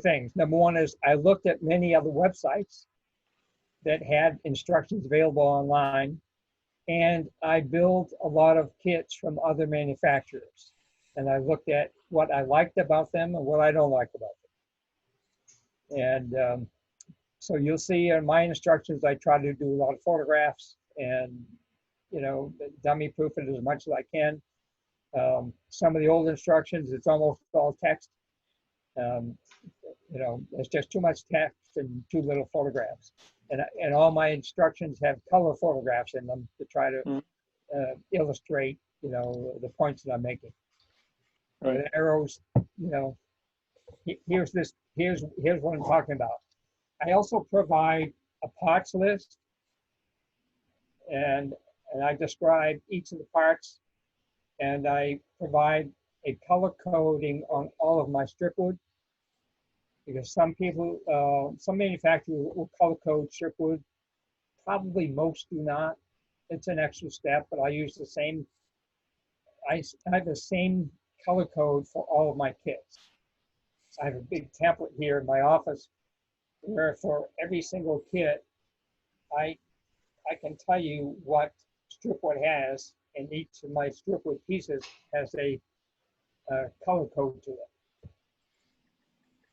things. Number one is I looked at many other websites that had instructions available online, and I built a lot of kits from other manufacturers. And I looked at what I liked about them and what I don't like about them. And so you'll see in my instructions, I try to do a lot of photographs and, dummy proof it as much as I can. Some of the old instructions, it's almost all text. There's just too much text and too little photographs. And all my instructions have color photographs in them to try to illustrate, the points that I'm making. Right. The arrows, here's what I'm talking about. I also provide a parts list, and I describe each of the parts, and I provide a color coding on all of my strip wood, because some manufacturers will color code strip wood. Probably most do not. It's an extra step, but I use the same. I have the same color code for all of my kits. I have a big template here in my office where for every single kit, I can tell you what stripwood has, and each of my stripwood pieces has a color code to it.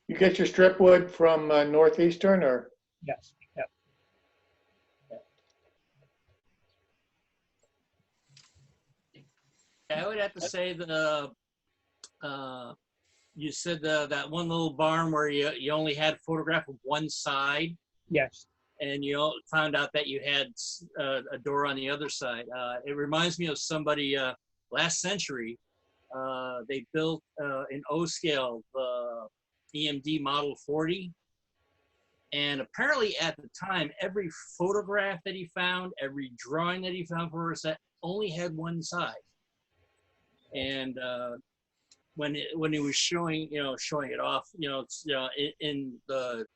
You get your strip wood from Northeastern, or? Yes. Yep. I would have to say that you said that one little barn where you only had a photograph of one side, Yes. and you found out that you had a door on the other side. It reminds me of somebody last century. They built in O scale the EMD Model 40. And apparently at the time, every photograph that he found, every drawing that he found for us, that only had one side. And when he was showing it off, in the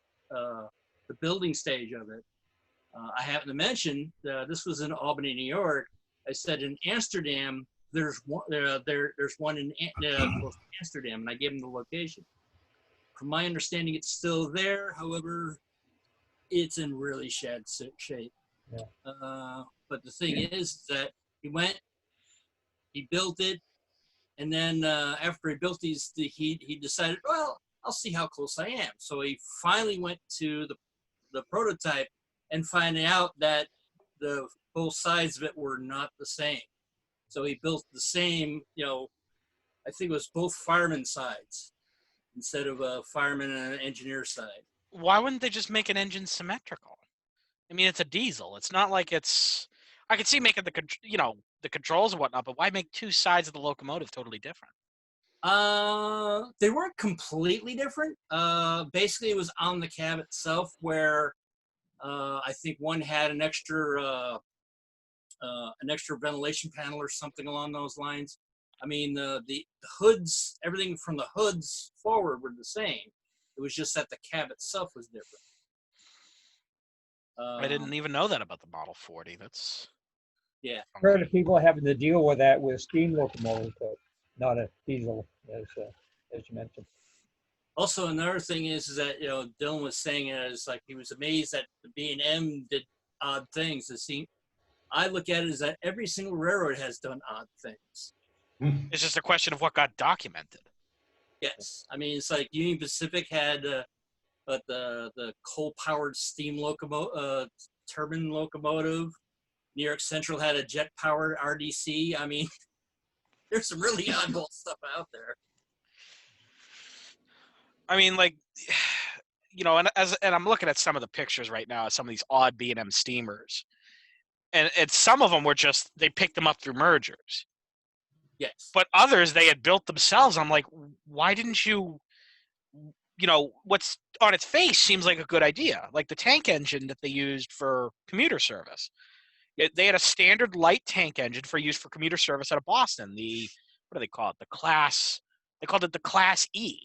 building stage of it, I happen to mention this was in Albany, New York. I said in Amsterdam, there's one in close to Amsterdam, and I gave him the location. From my understanding, it's still there. However, it's in really shed shape. Yeah. But the thing is that he built it, and then after he built these, he decided, well, I'll see how close I am. So he finally went to the prototype and finding out that both sides of it were not the same. So he built the same, I think it was both fireman sides instead of a fireman and an engineer side. Why wouldn't they just make an engine symmetrical? I mean, it's a diesel. It's not like it's. I could see making the controls and whatnot, but why make two sides of the locomotive totally different? They weren't completely different. Basically, it was on the cab itself where I think one had an extra ventilation panel or something along those lines. I mean, the hoods, everything from the hoods forward were the same. It was just that the cab itself was different. I didn't even know that about the Model 40. That's Yeah. I've heard of people having to deal with that with steam locomotives, but not a diesel, as you mentioned. Also, another thing is that Dylan was saying is like he was amazed that the B&M did odd things. I look at it as that every single railroad has done odd things. It's just a question of what got documented. Yes, I mean it's like Union Pacific had, but the coal-powered steam turbine locomotive. New York Central had a jet-powered RDC. I mean, there's some really oddball stuff out there. I mean, like, and I'm looking at some of the pictures right now of some of these odd B&M steamers, and some of them were just they picked them up through mergers. Yes. But others they had built themselves. I'm like, why didn't you? What's on its face seems like a good idea, like the tank engine that they used for commuter service. They had a standard light tank engine for use for commuter service out of Boston. What do they call it? They called it the Class E.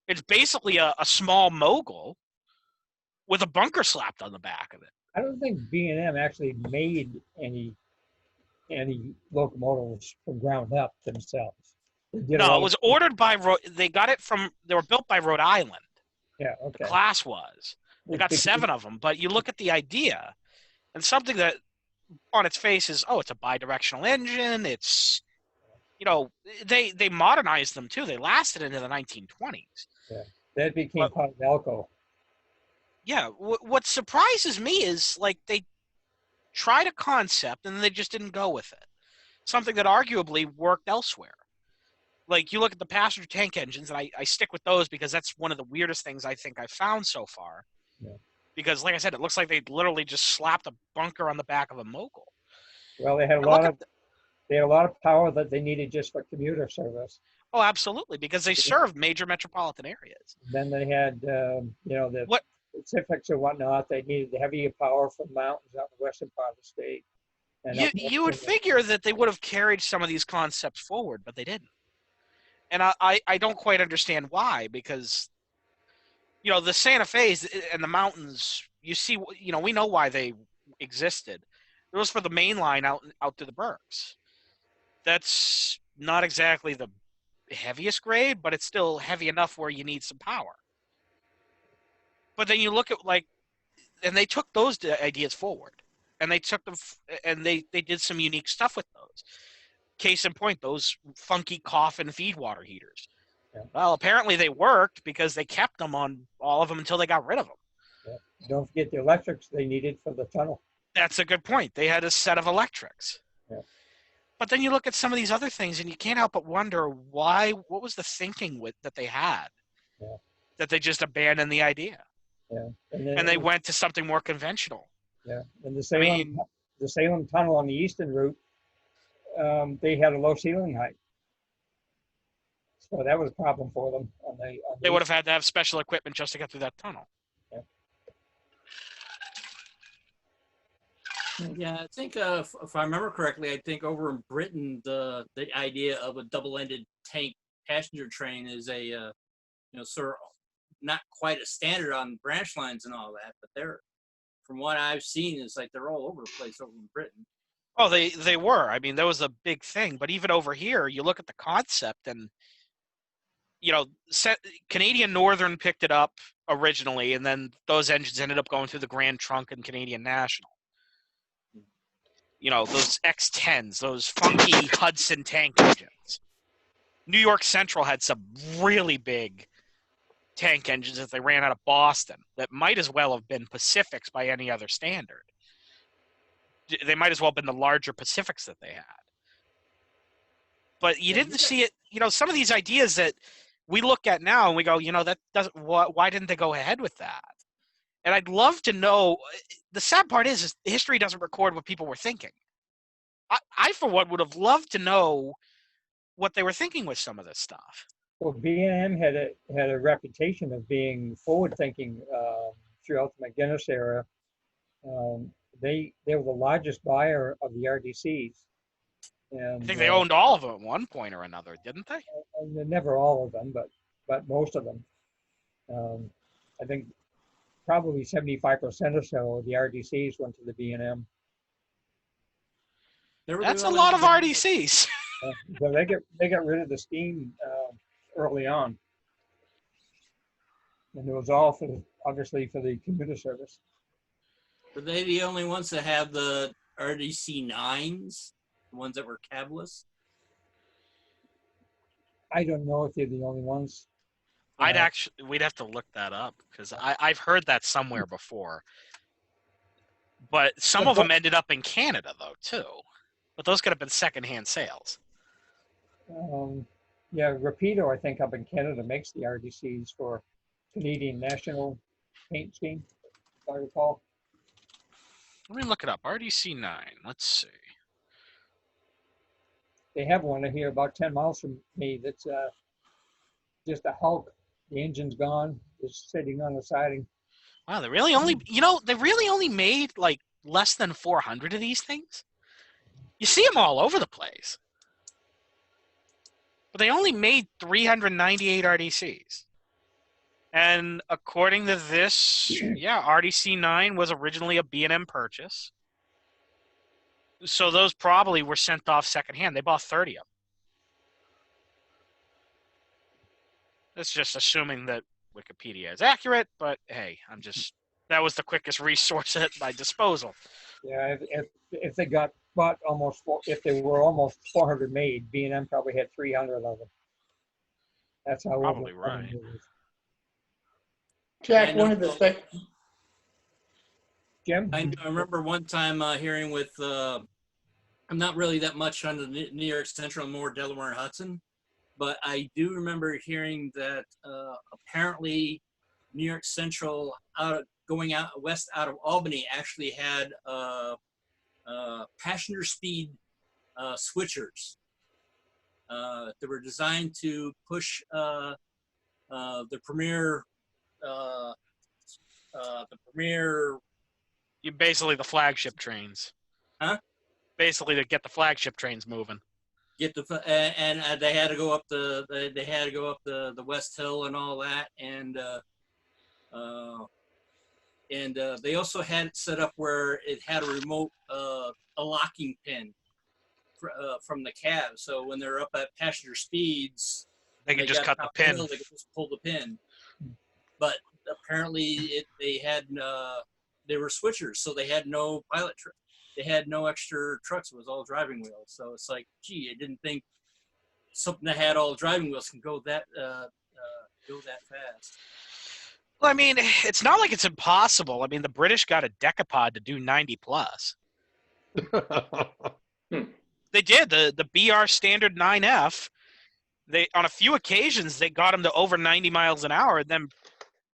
It's basically a small mogul with a bunker slapped on the back of it. I don't think B&M actually made any locomotives from ground up themselves. No, it was ordered by they got it from. They were built by Rhode Island. Yeah, okay. The Class was. They got 7 of them, but you look at the idea, and something that on its face is, it's a bidirectional engine. It's, they modernized them too. They lasted into the 1920s. Yeah, that became part of Elco. Yeah, what surprises me is like they tried a concept and they just didn't go with it. Something that arguably worked elsewhere. Like you look at the passenger tank engines, and I stick with those because that's one of the weirdest things I think I've found so far. Yeah. Because, like I said, it looks like they literally just slapped a bunker on the back of a mogul. Well, they had a lot of They had a lot of power that they needed just for commuter service. Oh, absolutely, because they served major metropolitan areas. Then they had, the What Pacifics and whatnot. They needed heavier power from mountains out in the western part of the state. And you would figure that they would have carried some of these concepts forward, but they didn't. And I don't quite understand why, because the Santa Fe's and the mountains, you see, we know why they existed. It was for the main line out to the Berks. That's not exactly the heaviest grade, but it's still heavy enough where you need some power. But then you look at and they took those ideas forward, and they took them, and they did some unique stuff with those. Case in point, those funky coffin feed water heaters. Yeah. Well, apparently they worked because they kept them on all of them until they got rid of them. Yeah. Don't forget the electrics they needed for the tunnel. That's a good point. They had a set of electrics. Yeah. But then you look at some of these other things, and you can't help but wonder what was the thinking that they had, that they just abandoned the idea. Yeah. And they went to something more conventional. Yeah. And the Salem tunnel on the eastern route, they had a low ceiling height. So that was a problem for them. They would have had to have special equipment just to get through that tunnel. Yeah, I think if I remember correctly, I think over in Britain, the idea of a double-ended tank passenger train is a sort of not quite a standard on branch lines and all that, but they're, from what I've seen, it's like they're all over the place over in Britain. Oh, they were. I mean, that was a big thing. But even over here, you look at the concept, and Canadian Northern picked it up originally, and then those engines ended up going through the Grand Trunk and Canadian National. Those X10s, those funky Hudson tank engines. New York Central had some really big tank engines that they ran out of Boston that might as well have been Pacifics by any other standard. They might as well have been the larger Pacifics that they had. But you didn't see it, some of these ideas that we look at now and we go, that doesn't, why didn't they go ahead with that? And I'd love to know, the sad part is history doesn't record what people were thinking. I for one, would have loved to know what they were thinking with some of this stuff. Well, B&M had a reputation of being forward-thinking throughout the McGinnis era. They were the largest buyer of the RDCs. And, I think they owned all of them at one point or another, didn't they? Never all of them, but most of them. I think probably 75% or so of the RDCs went to the B&M. That's a lot of RDCs. So they got rid of the steam early on, and it was all obviously for the commuter service. Were they the only ones that have the RDC 9s, the ones that were cabless? I don't know if they're the only ones. We'd have to look that up, because I've heard that somewhere before. But some of them ended up in Canada, though, too. But those could have been secondhand sales. Rapido, I think, up in Canada makes the RDCs for Canadian National Paint Scheme, if I recall. Let me look it up. RDC 9. Let's see. They have one here about 10 miles from me that's just a hulk. The engine's gone. It's sitting on the siding. Wow, they really only made like less than 400 of these things. You see them all over the place. But they only made 398 RDCs. And according to this, RDC 9 was originally a B&M purchase. So those probably were sent off secondhand. They bought 30 of them. That's just assuming that Wikipedia is accurate, but hey, that was the quickest resource at my disposal. Yeah, if they got bought if they were almost 400 made, B&M probably had 300 of them. That's how probably right. Jack, one of the things. Jim? I remember one time hearing with, I'm not really that much on the New York Central, more Delaware and Hudson, but I do remember hearing that apparently New York Central going out west out of Albany actually had passenger speed switchers. They were designed to push the premier, You basically the flagship trains. Huh? Basically to get the flagship trains moving. Get the and they had to go up the West Hill and all that, and they also had it set up where it had a remote a locking pin from the cab. So when they're up at passenger speeds, They can just cut the pin. They could just pull the pin. But apparently they were switchers, so they had no they had no extra trucks. It was all driving wheels. So it's like, gee, I didn't think something that had all driving wheels can go that fast. Well, I mean, it's not like it's impossible. I mean, the British got a decapod to do 90 plus. They did. The BR standard 9F, they on a few occasions they got them to over 90 miles an hour, and then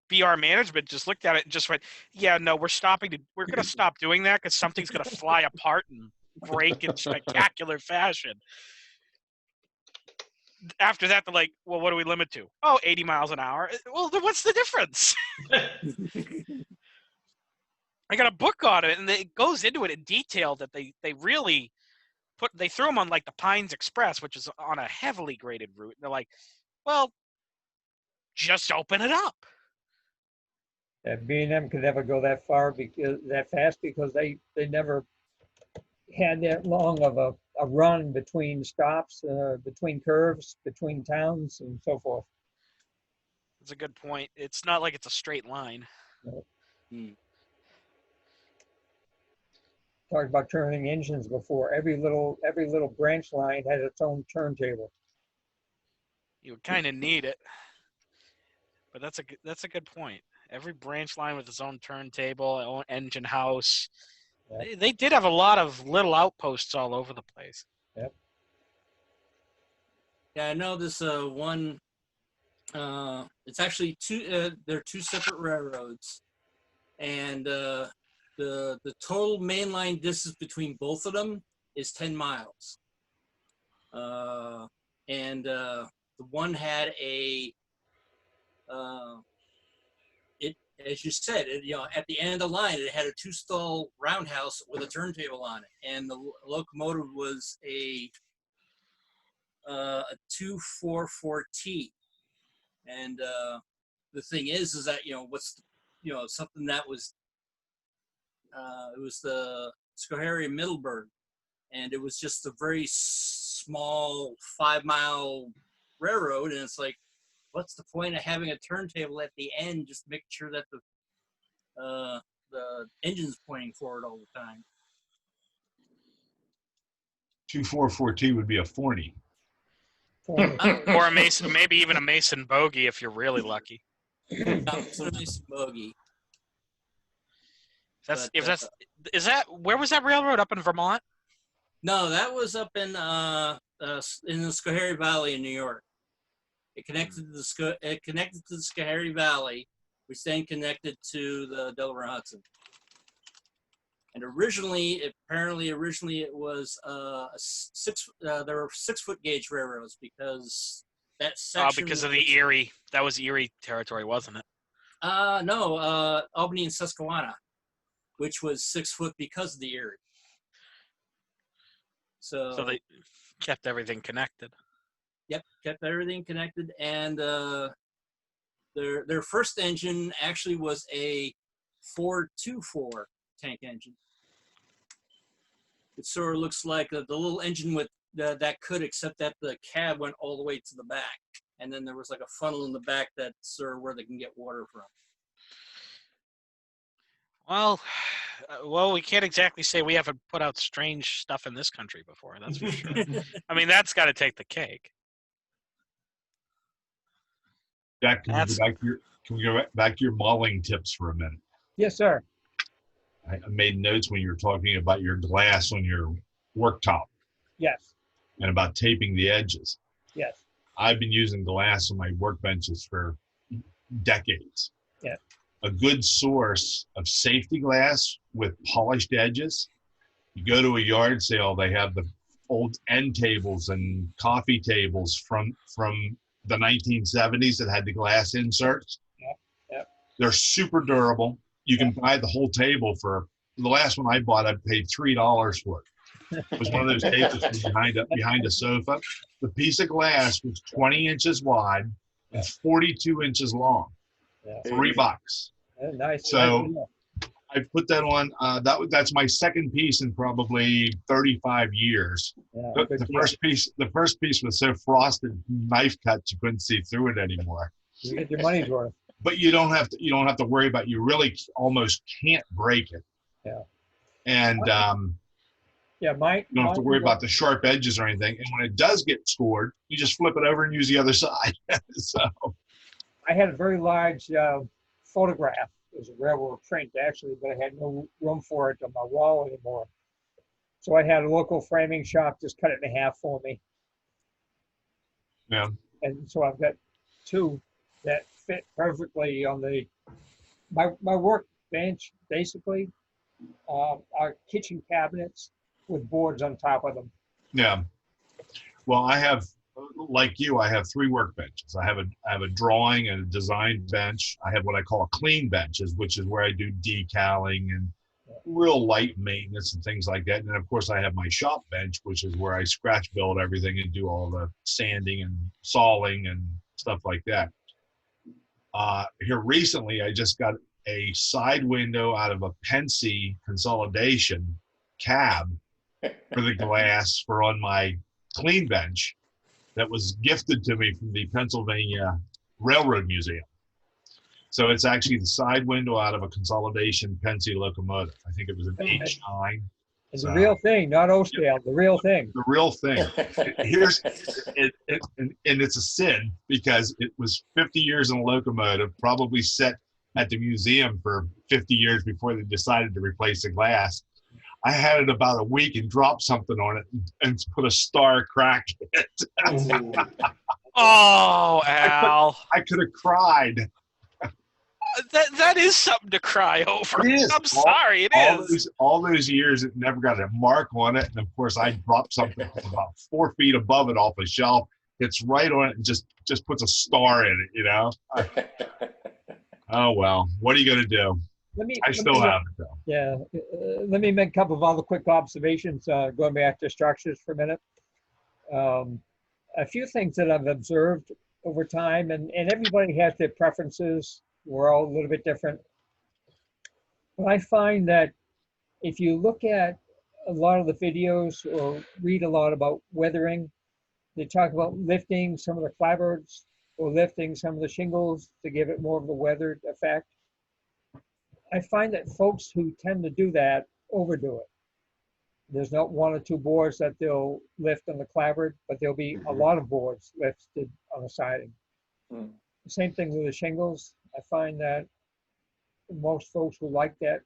BR management just looked at it and just went, "Yeah, no, we're going to stop doing that because something's going to fly apart and break in spectacular fashion." After that, they're like, "Well, what do we limit to? Oh, 80 miles an hour. Well, then what's the difference?" I got a book on it, and it goes into it in detail that they really they threw them on like the Pines Express, which is on a heavily graded route. And they're like, well, just open it up. B&M could never go that fast because they never had that long of a run between stops, between curves, between towns, and so forth. That's a good point. It's not like it's a straight line. No. Talked about turning engines before. Every little branch line has its own turntable. You would kind of need it, but that's a good point. Every branch line with its own turntable, own engine house. Yep. They did have a lot of little outposts all over the place. Yep. Yeah, I know this one. It's actually they're two separate railroads, and the total mainline distance between both of them is 10 miles. And the one had as you said, at the end of the line, it had a 2-stall roundhouse with a turntable on it, and the locomotive was a 244T. And the thing is that something that was it was the Schoharie Middleburg, and it was just a very small 5-mile railroad, and it's like, what's the point of having a turntable at the end? Just make sure that the engine's pointing forward all the time. 244T would be a 40. Or a Mason, maybe even a Mason bogey if you're really lucky. It's a Mason bogey. Where was that railroad, up in Vermont? No, that was up in the Schoharie Valley in New York. It connected to the Schoharie Valley, which then connected to the Delaware Hudson. And originally it was there were 6-foot gauge railroads because that section. Because of the Erie. That was Erie territory, wasn't it? No, Albany and Susquehanna, which was 6 foot because of the Erie. So they kept everything connected. Yep, kept everything connected, and their first engine actually was a 424 tank engine. It sort of looks like the little engine with that could, except that the cab went all the way to the back, and then there was like a funnel in the back that's sort of where they can get water from. Well, we can't exactly say we haven't put out strange stuff in this country before. That's for sure. I mean, that's got to take the cake. Jack, can we go back to your mauling tips for a minute? Yes, sir. I made notes when you were talking about your glass on your worktop. Yes. And about taping the edges. Yes. I've been using glass on my workbenches for decades. Yeah. A good source of safety glass with polished edges. You go to a yard sale, they have the old end tables and coffee tables from the 1970s that had the glass inserts. Yep. They're super durable. You can buy the whole table for the last one I bought. I paid $3 for it. It was one of those tables from behind a sofa. The piece of glass was 20 inches wide and 42 inches long. Yeah. $3. Nice. So I put that on. That's my second piece in probably 35 years. Yeah, The first piece was so frosted, knife cut, you couldn't see through it anymore. You get your money's worth. But you don't have to worry about. You really almost can't break it. Yeah. And you don't have to worry about the sharp edges or anything. And when it does get scored, you just flip it over and use the other side. So I had a very large photograph. It was a railroad print actually, but I had no room for it on my wall anymore. So I had a local framing shop just cut it in half for me. Yeah. And so I've got two that fit perfectly on my workbench, basically, are kitchen cabinets with boards on top of them. Yeah. Well, I have, like you, I have 3 workbenches. I have a drawing and a design bench. I have what I call a clean benches, which is where I do decaling and real light maintenance and things like that. And then, of course, I have my shop bench, which is where I scratch build everything and do all the sanding and sawing and stuff like that. Here recently, I just got a side window out of a Pensy consolidation cab for the glass for on my clean bench that was gifted to me from the Pennsylvania Railroad Museum. So it's actually the side window out of a consolidation Pensy locomotive. I think it was an H9. It's the real thing, not O-scale, the real thing. The real thing. And it's a sin because it was 50 years in a locomotive, probably set at the museum for 50 years before they decided to replace the glass. I had it about a week and dropped something on it and put a star crack in it. Oh, Al. I could have cried. That is something to cry over. It is. I'm sorry, it is. All those years, it never got a mark on it. And of course, I dropped something about 4 feet above it off a shelf. It's right on it and just puts a star in it, you know? Oh, well, what are you going to do? I still have it, though. Yeah. Let me make a couple of other quick observations, going back to structures for a minute. A few things that I've observed over time, and everybody has their preferences. We're all a little bit different. But I find that if you look at a lot of the videos or read a lot about weathering, they talk about lifting some of the clapboards or lifting some of the shingles to give it more of the weathered effect. I find that folks who tend to do that overdo it. There's not 1 or 2 boards that they'll lift on the clapboard, but there'll be a lot of boards lifted on the siding. The same thing with the shingles. I find that most folks who like that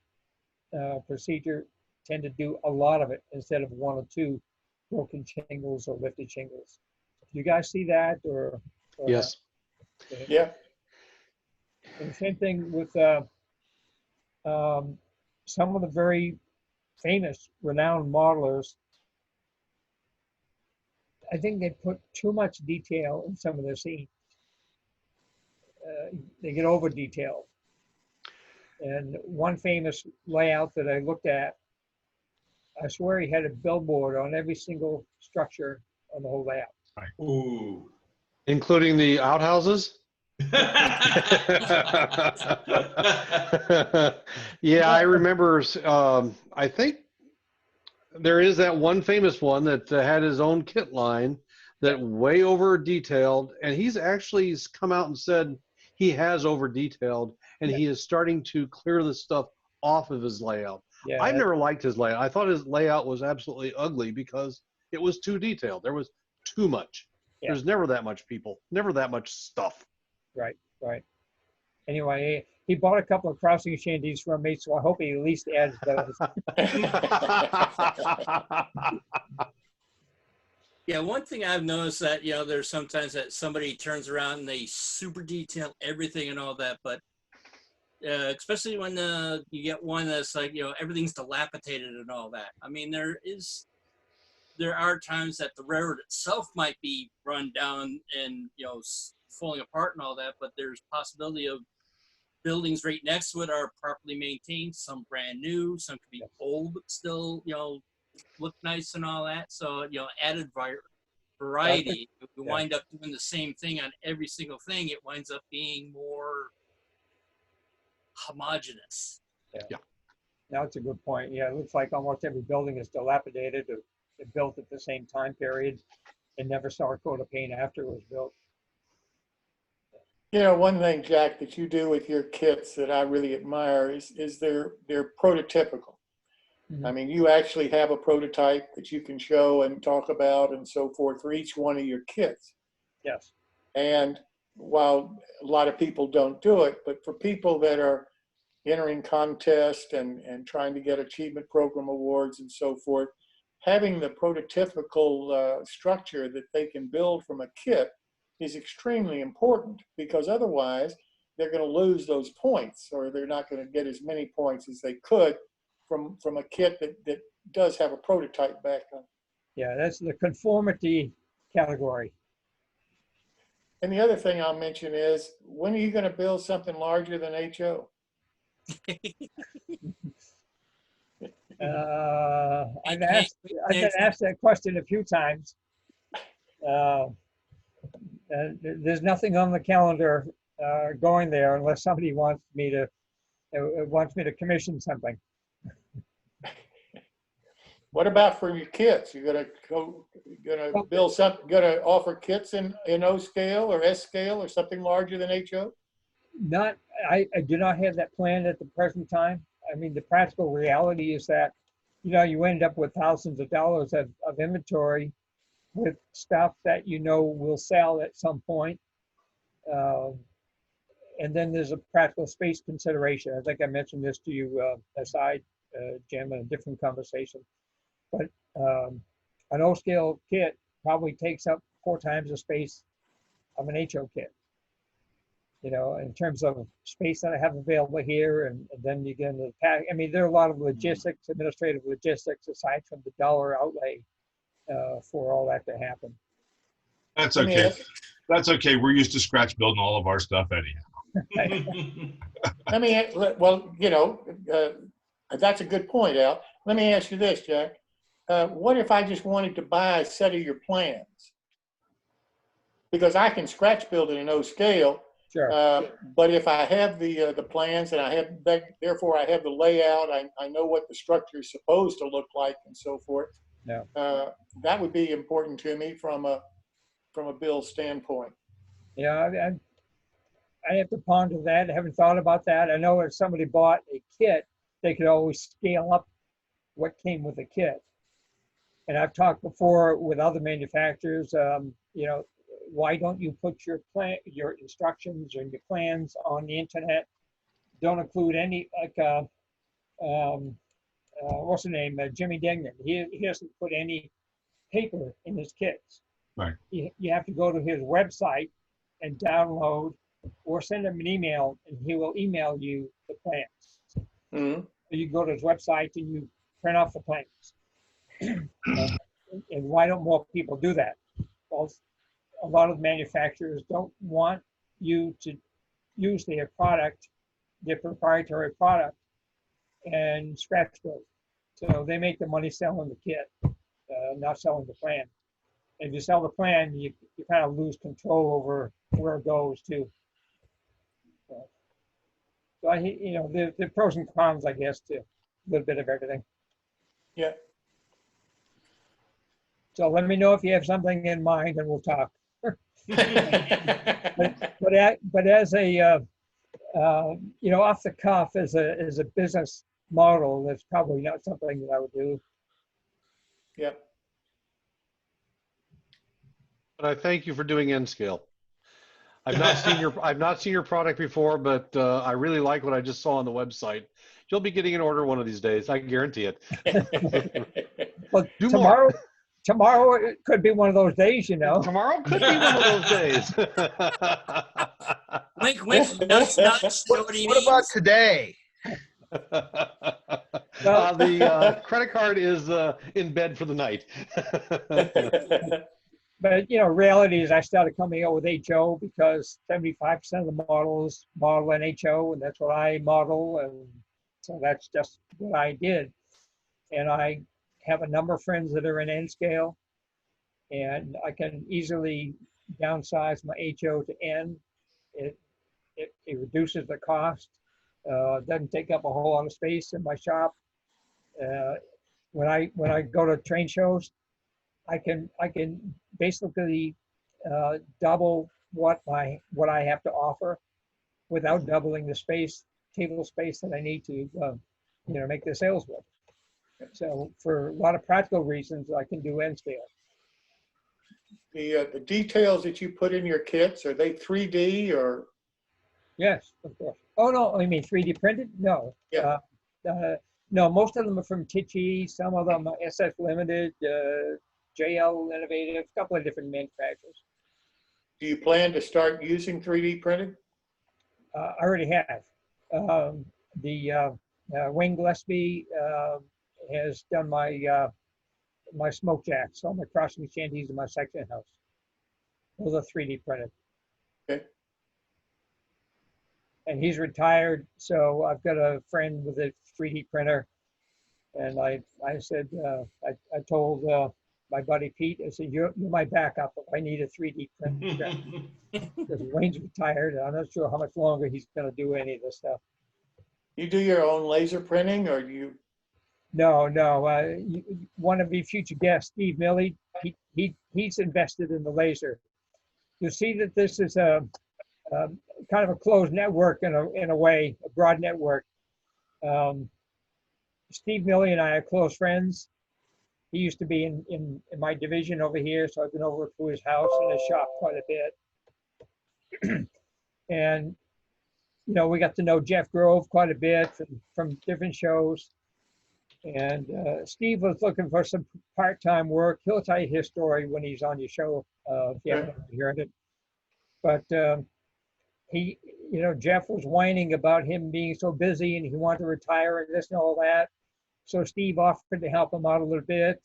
procedure tend to do a lot of it instead of 1 or 2 broken shingles or lifted shingles. Do you guys see that? Or Yes. Yeah. And the same thing with some of the very famous, renowned modelers. I think they put too much detail in some of their scenes. They get over detailed. And one famous layout that I looked at, I swear he had a billboard on every single structure on the whole layout. Ooh. Including the outhouses? Yeah, I remember. I think there is that one famous one that had his own kit line that way over detailed, and he's actually come out and said he has over detailed, and he is starting to clear the stuff off of his layout. Yeah, I've never liked his layout. I thought his layout was absolutely ugly because it was too detailed. There was too much. Yeah. There's never that much people, never that much stuff. Right. Anyway, he bought a couple of crossing shanties from me, so I hope he at least adds those. Yeah, one thing I've noticed that, there's sometimes that somebody turns around and they super detail everything and all that, but especially when you get one that's like, everything's dilapidated and all that. I mean, there are times that the railroad itself might be run down and, falling apart and all that, but there's possibility of buildings right next to it are properly maintained, some brand new, some could be old, but still, look nice and all that. So, added variety. If we wind up doing the same thing on every single thing, it winds up being more homogeneous. Yeah. That's a good point. Yeah, it looks like almost every building is dilapidated or built at the same time period and never saw a coat of paint after it was built. One thing, Jack, that you do with your kits that I really admire is they're prototypical. I mean, you actually have a prototype that you can show and talk about and so forth for each one of your kits. Yes. And while a lot of people don't do it, but for people that are entering contests and trying to get achievement program awards and so forth, having the prototypical structure that they can build from a kit is extremely important, because otherwise they're going to lose those points, or they're not going to get as many points as they could from a kit that does have a prototype back on. Yeah, that's the conformity category. And the other thing I'll mention is, when are you going to build something larger than HO? I've been asked that question a few times. There's nothing on the calendar going there unless somebody wants me to commission something. What about for your kits? You're gonna build something, gonna offer kits in O scale or S scale or something larger than HO? I do not have that planned at the present time. I mean, the practical reality is that, you end up with thousands of dollars of inventory with stuff that will sell at some point. And then there's a practical space consideration. I think I mentioned this to you aside, Jim, in a different conversation. But an O-scale kit probably takes up 4 times the space of an HO kit. In terms of space that I have available here, and then you get into the pack. I mean, there are a lot of logistics, administrative logistics, aside from the dollar outlay for all that to happen. That's okay. That's okay. We're used to scratch building all of our stuff anyhow. That's a good point, Al. Let me ask you this, Jack. What if I just wanted to buy a set of your plans? Because I can scratch build it in O scale. Sure. But if I have the plans and therefore I have the layout, I know what the structure is supposed to look like and so forth. Yeah. That would be important to me from a build standpoint. Yeah, I have to ponder that. I haven't thought about that. I know if somebody bought a kit, they could always scale up what came with the kit. And I've talked before with other manufacturers, why don't you put your instructions and your plans on the internet? Don't include any, what's the name? Jimmy Dignan. He doesn't put any paper in his kits. Right. You have to go to his website and download, or send him an email, and he will email you the plans. Mm-hmm. So you go to his website and you print off the plans. And why don't more people do that? Well, a lot of manufacturers don't want you to use their product, their proprietary product, and scratch build. So they make the money selling the kit, not selling the plan. If you sell the plan, you kind of lose control over where it goes too. So the pros and cons, I guess, to a little bit of everything. Yeah. So let me know if you have something in mind, and we'll talk. but as a off the cuff, as a business model, that's probably not something that I would do. Yeah. But I thank you for doing N scale. I've not seen your product before, but I really like what I just saw on the website. You'll be getting an order one of these days. I guarantee it. Well, tomorrow it could be one of those days, Tomorrow could be one of those days. Wink, wink, nuts, nuts. What about today? The credit card is in bed for the night. But you know, reality is I started coming out with HO because 75% of the models model in HO, and that's what I model, and so that's just what I did. And I have a number of friends that are in N scale, and I can easily downsize my HO to N. It reduces the cost. Doesn't take up a whole lot of space in my shop. When I go to train shows, I can basically double what I have to offer without doubling the table space that I need to make the sales with. So for a lot of practical reasons, I can do N scale. The details that you put in your kits, are they 3D or? Yes, of course. Oh no, I mean 3D printed? No. Yeah. No, most of them are from Tichy. Some of them are SF Limited, JL Innovative, a couple of different manufacturers. Do you plan to start using 3D printed? I already have. Wayne Gillespie has done my smoke jacks, all my crossing shanties and my section house. Those are 3D printed. Okay. And he's retired, so I've got a friend with a 3D printer. And I said, I told my buddy Pete, I said, you're my backup if I need a 3D printer. Because Wayne's retired, and I'm not sure how much longer he's going to do any of this stuff. You do your own laser printing, or you? No. One of your future guests, Steve Milley, he's invested in the laser. You see that this is a kind of a closed network in a way, a broad network. Steve Milley and I are close friends. He used to be in my division over here, so I've been over to his house and his shop quite a bit. And we got to know Jeff Grove quite a bit from different shows. And Steve was looking for some part-time work. He'll tell you his story when he's on your show, if you haven't heard it. But Jeff was whining about him being so busy and he wanted to retire and this and all that. So Steve offered to help him out a little bit.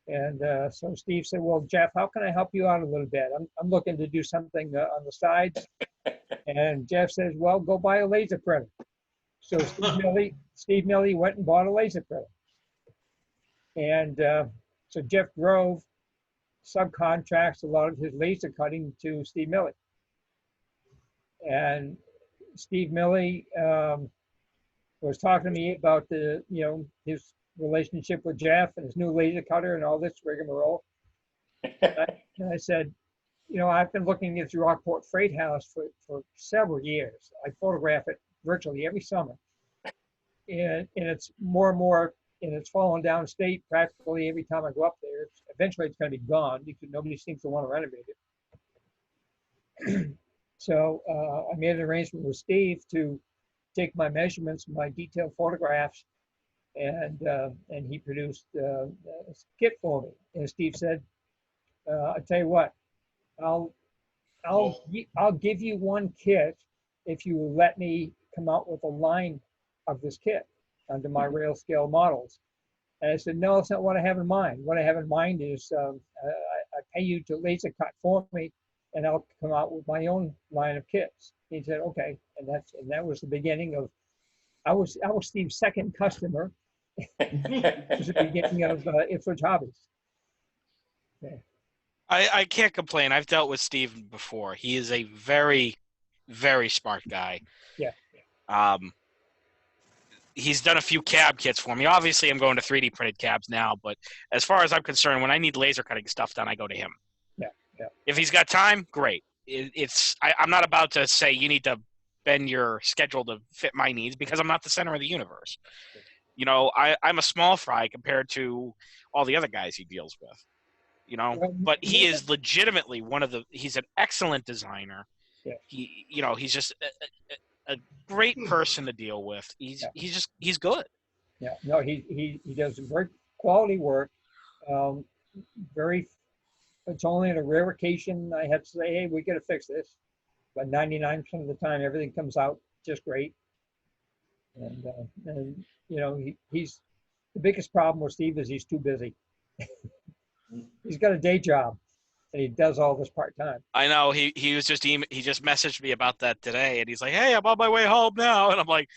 And so Steve said, well, Jeff, how can I help you out a little bit? I'm looking to do something on the side. And Jeff says, well, go buy a laser printer. So Steve Milley went and bought a laser printer. And so Jeff Grove subcontracts a lot of his laser cutting to Steve Milley. And Steve Milley was talking to me about his relationship with Jeff and his new laser cutter and all this rigmarole. And I said, I've been looking at the Rockport Freight House for several years. I photograph it virtually every summer. And it's more and more, and it's fallen downstate practically every time I go up there. Eventually it's going to be gone because nobody seems to want to renovate it. So I made an arrangement with Steve to take my measurements, my detailed photographs, and he produced a kit for me. And Steve said, "I tell you what, I'll give you one kit if you let me come out with a line of this kit under my rail scale models." And I said, "No, that's not what I have in mind. What I have in mind is I pay you to laser cut for me, and I'll come out with my own line of kits." He said, "Okay," and that was the beginning of. I was Steve's second customer. It was the beginning of Ipswich Hobbies. Yeah. I can't complain. I've dealt with Steve before. He is a very, very smart guy. Yeah. He's done a few cab kits for me. Obviously, I'm going to 3D printed cabs now, but as far as I'm concerned, when I need laser cutting stuff done, I go to him. Yeah. If he's got time, great. I'm not about to say you need to bend your schedule to fit my needs because I'm not the center of the universe. I'm a small fry compared to all the other guys he deals with. But he is legitimately he's an excellent designer. Yeah. He's just a great person to deal with. He's good. Yeah, no, he does very quality work. It's only on a rare occasion I have to say, hey, we got to fix this. But 99% of the time, everything comes out just great. And you know, he's the biggest problem with Steve is he's too busy. He's got a day job, and he does all this part time. I know he was just he just messaged me about that today, and he's like, "Hey, I'm on my way home now," and I'm like,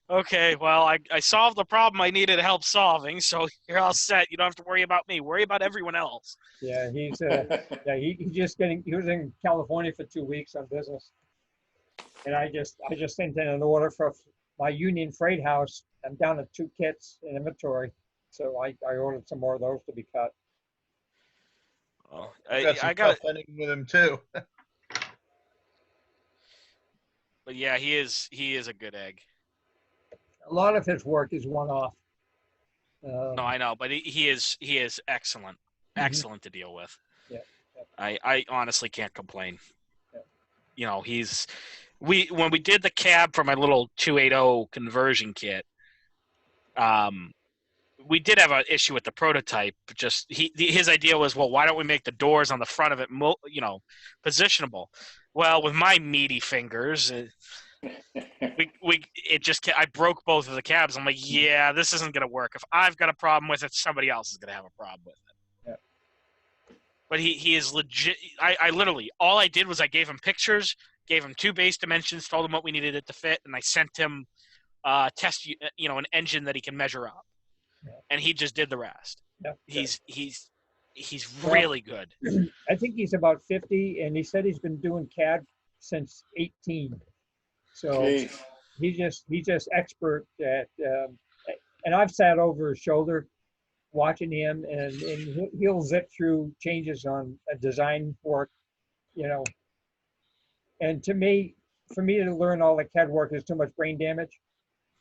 "Okay, well, I solved the problem I needed help solving, so you're all set. You don't have to worry about me. Worry about everyone else." Yeah, he's he just he was in California for 2 weeks on business, and I just sent in an order for my Union Freight House. I'm down to 2 kits in inventory, so I ordered some more of those to be cut. Well, Got some I got it, tough inning with him too. but yeah, he is a good egg. A lot of his work is one-off. No, I know, but he is excellent, excellent to deal with. Yeah. I honestly can't complain. Yeah. You know, when we did the cab for my little 280 conversion kit, we did have an issue with the prototype. Just his idea was, well, why don't we make the doors on the front of it, positionable? Well, with my meaty fingers, I broke both of the cabs. I'm like, yeah, this isn't gonna work. If I've got a problem with it, somebody else is gonna have a problem with it. Yeah. But he is legit. I literally, all I did was I gave him pictures, gave him 2 base dimensions, told him what we needed it to fit, and I sent him test, an engine that he can measure up, and he just did the rest. Yeah. He's really good. I think he's about 50, and he said he's been doing CAD since 18. So Jeez. he's just expert at, and I've sat over his shoulder watching him, and he'll zip through changes on a design work, and for me to learn all the CAD work is too much brain damage.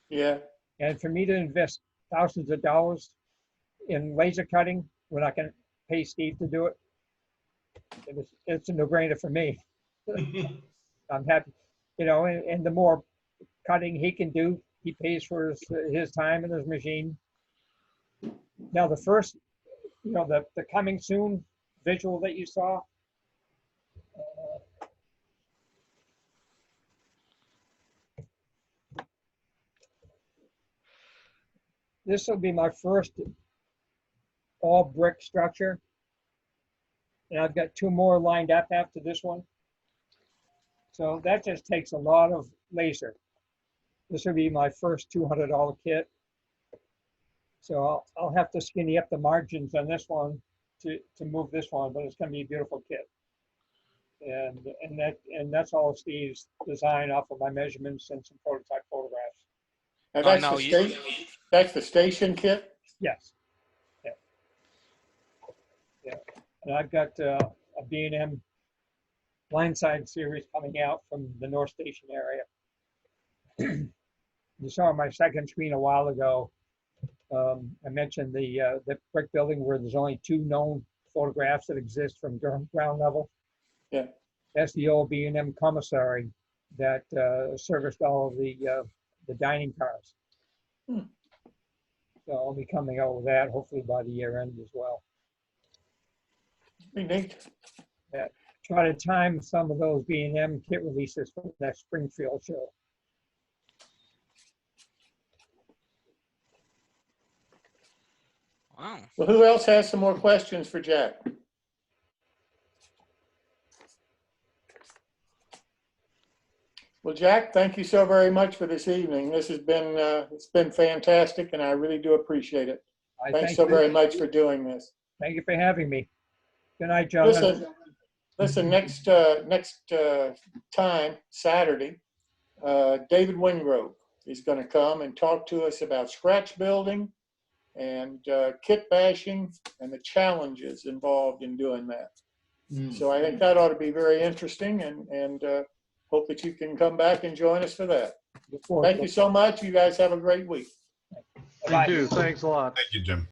Yeah. And for me to invest thousands of dollars in laser cutting, we're not going to pay Steve to do it. It's a no-brainer for me. I'm happy, and the more cutting he can do, he pays for his time and his machine. Now, the first, the coming soon visual that you saw, this will be my first all brick structure. And I've got 2 more lined up after this one. So that just takes a lot of laser. This will be my first $200 kit. So I'll have to skinny up the margins on this one to move this one, but it's going to be a beautiful kit. And that's all Steve's design off of my measurements and some prototype photographs. And that's the station kit? Yes. Yeah. And I've got a B&M blindside series coming out from the North Station area. You saw my second screen a while ago. I mentioned the brick building where there's only 2 known photographs that exist from ground level. Yeah. That's the old B&M commissary that serviced all of the dining cars. So I'll be coming out with that hopefully by the year end as well. Pretty neat. Yeah. Try to time some of those B&M kit releases for that Springfield show. Wow. Well, who else has some more questions for Jack? Well, Jack, thank you so very much for this evening. This has been it's been fantastic, and I really do appreciate it. Thanks so very much for doing this. Thank you for having me. Good night, gentlemen. Listen, next time, Saturday, David Wingrove is going to come and talk to us about scratch building and kit bashing and the challenges involved in doing that. So I think that ought to be very interesting, and hope that you can come back and join us for that. Thank you so much. You guys have a great week. You too. Thanks a lot. Thank you, Jim.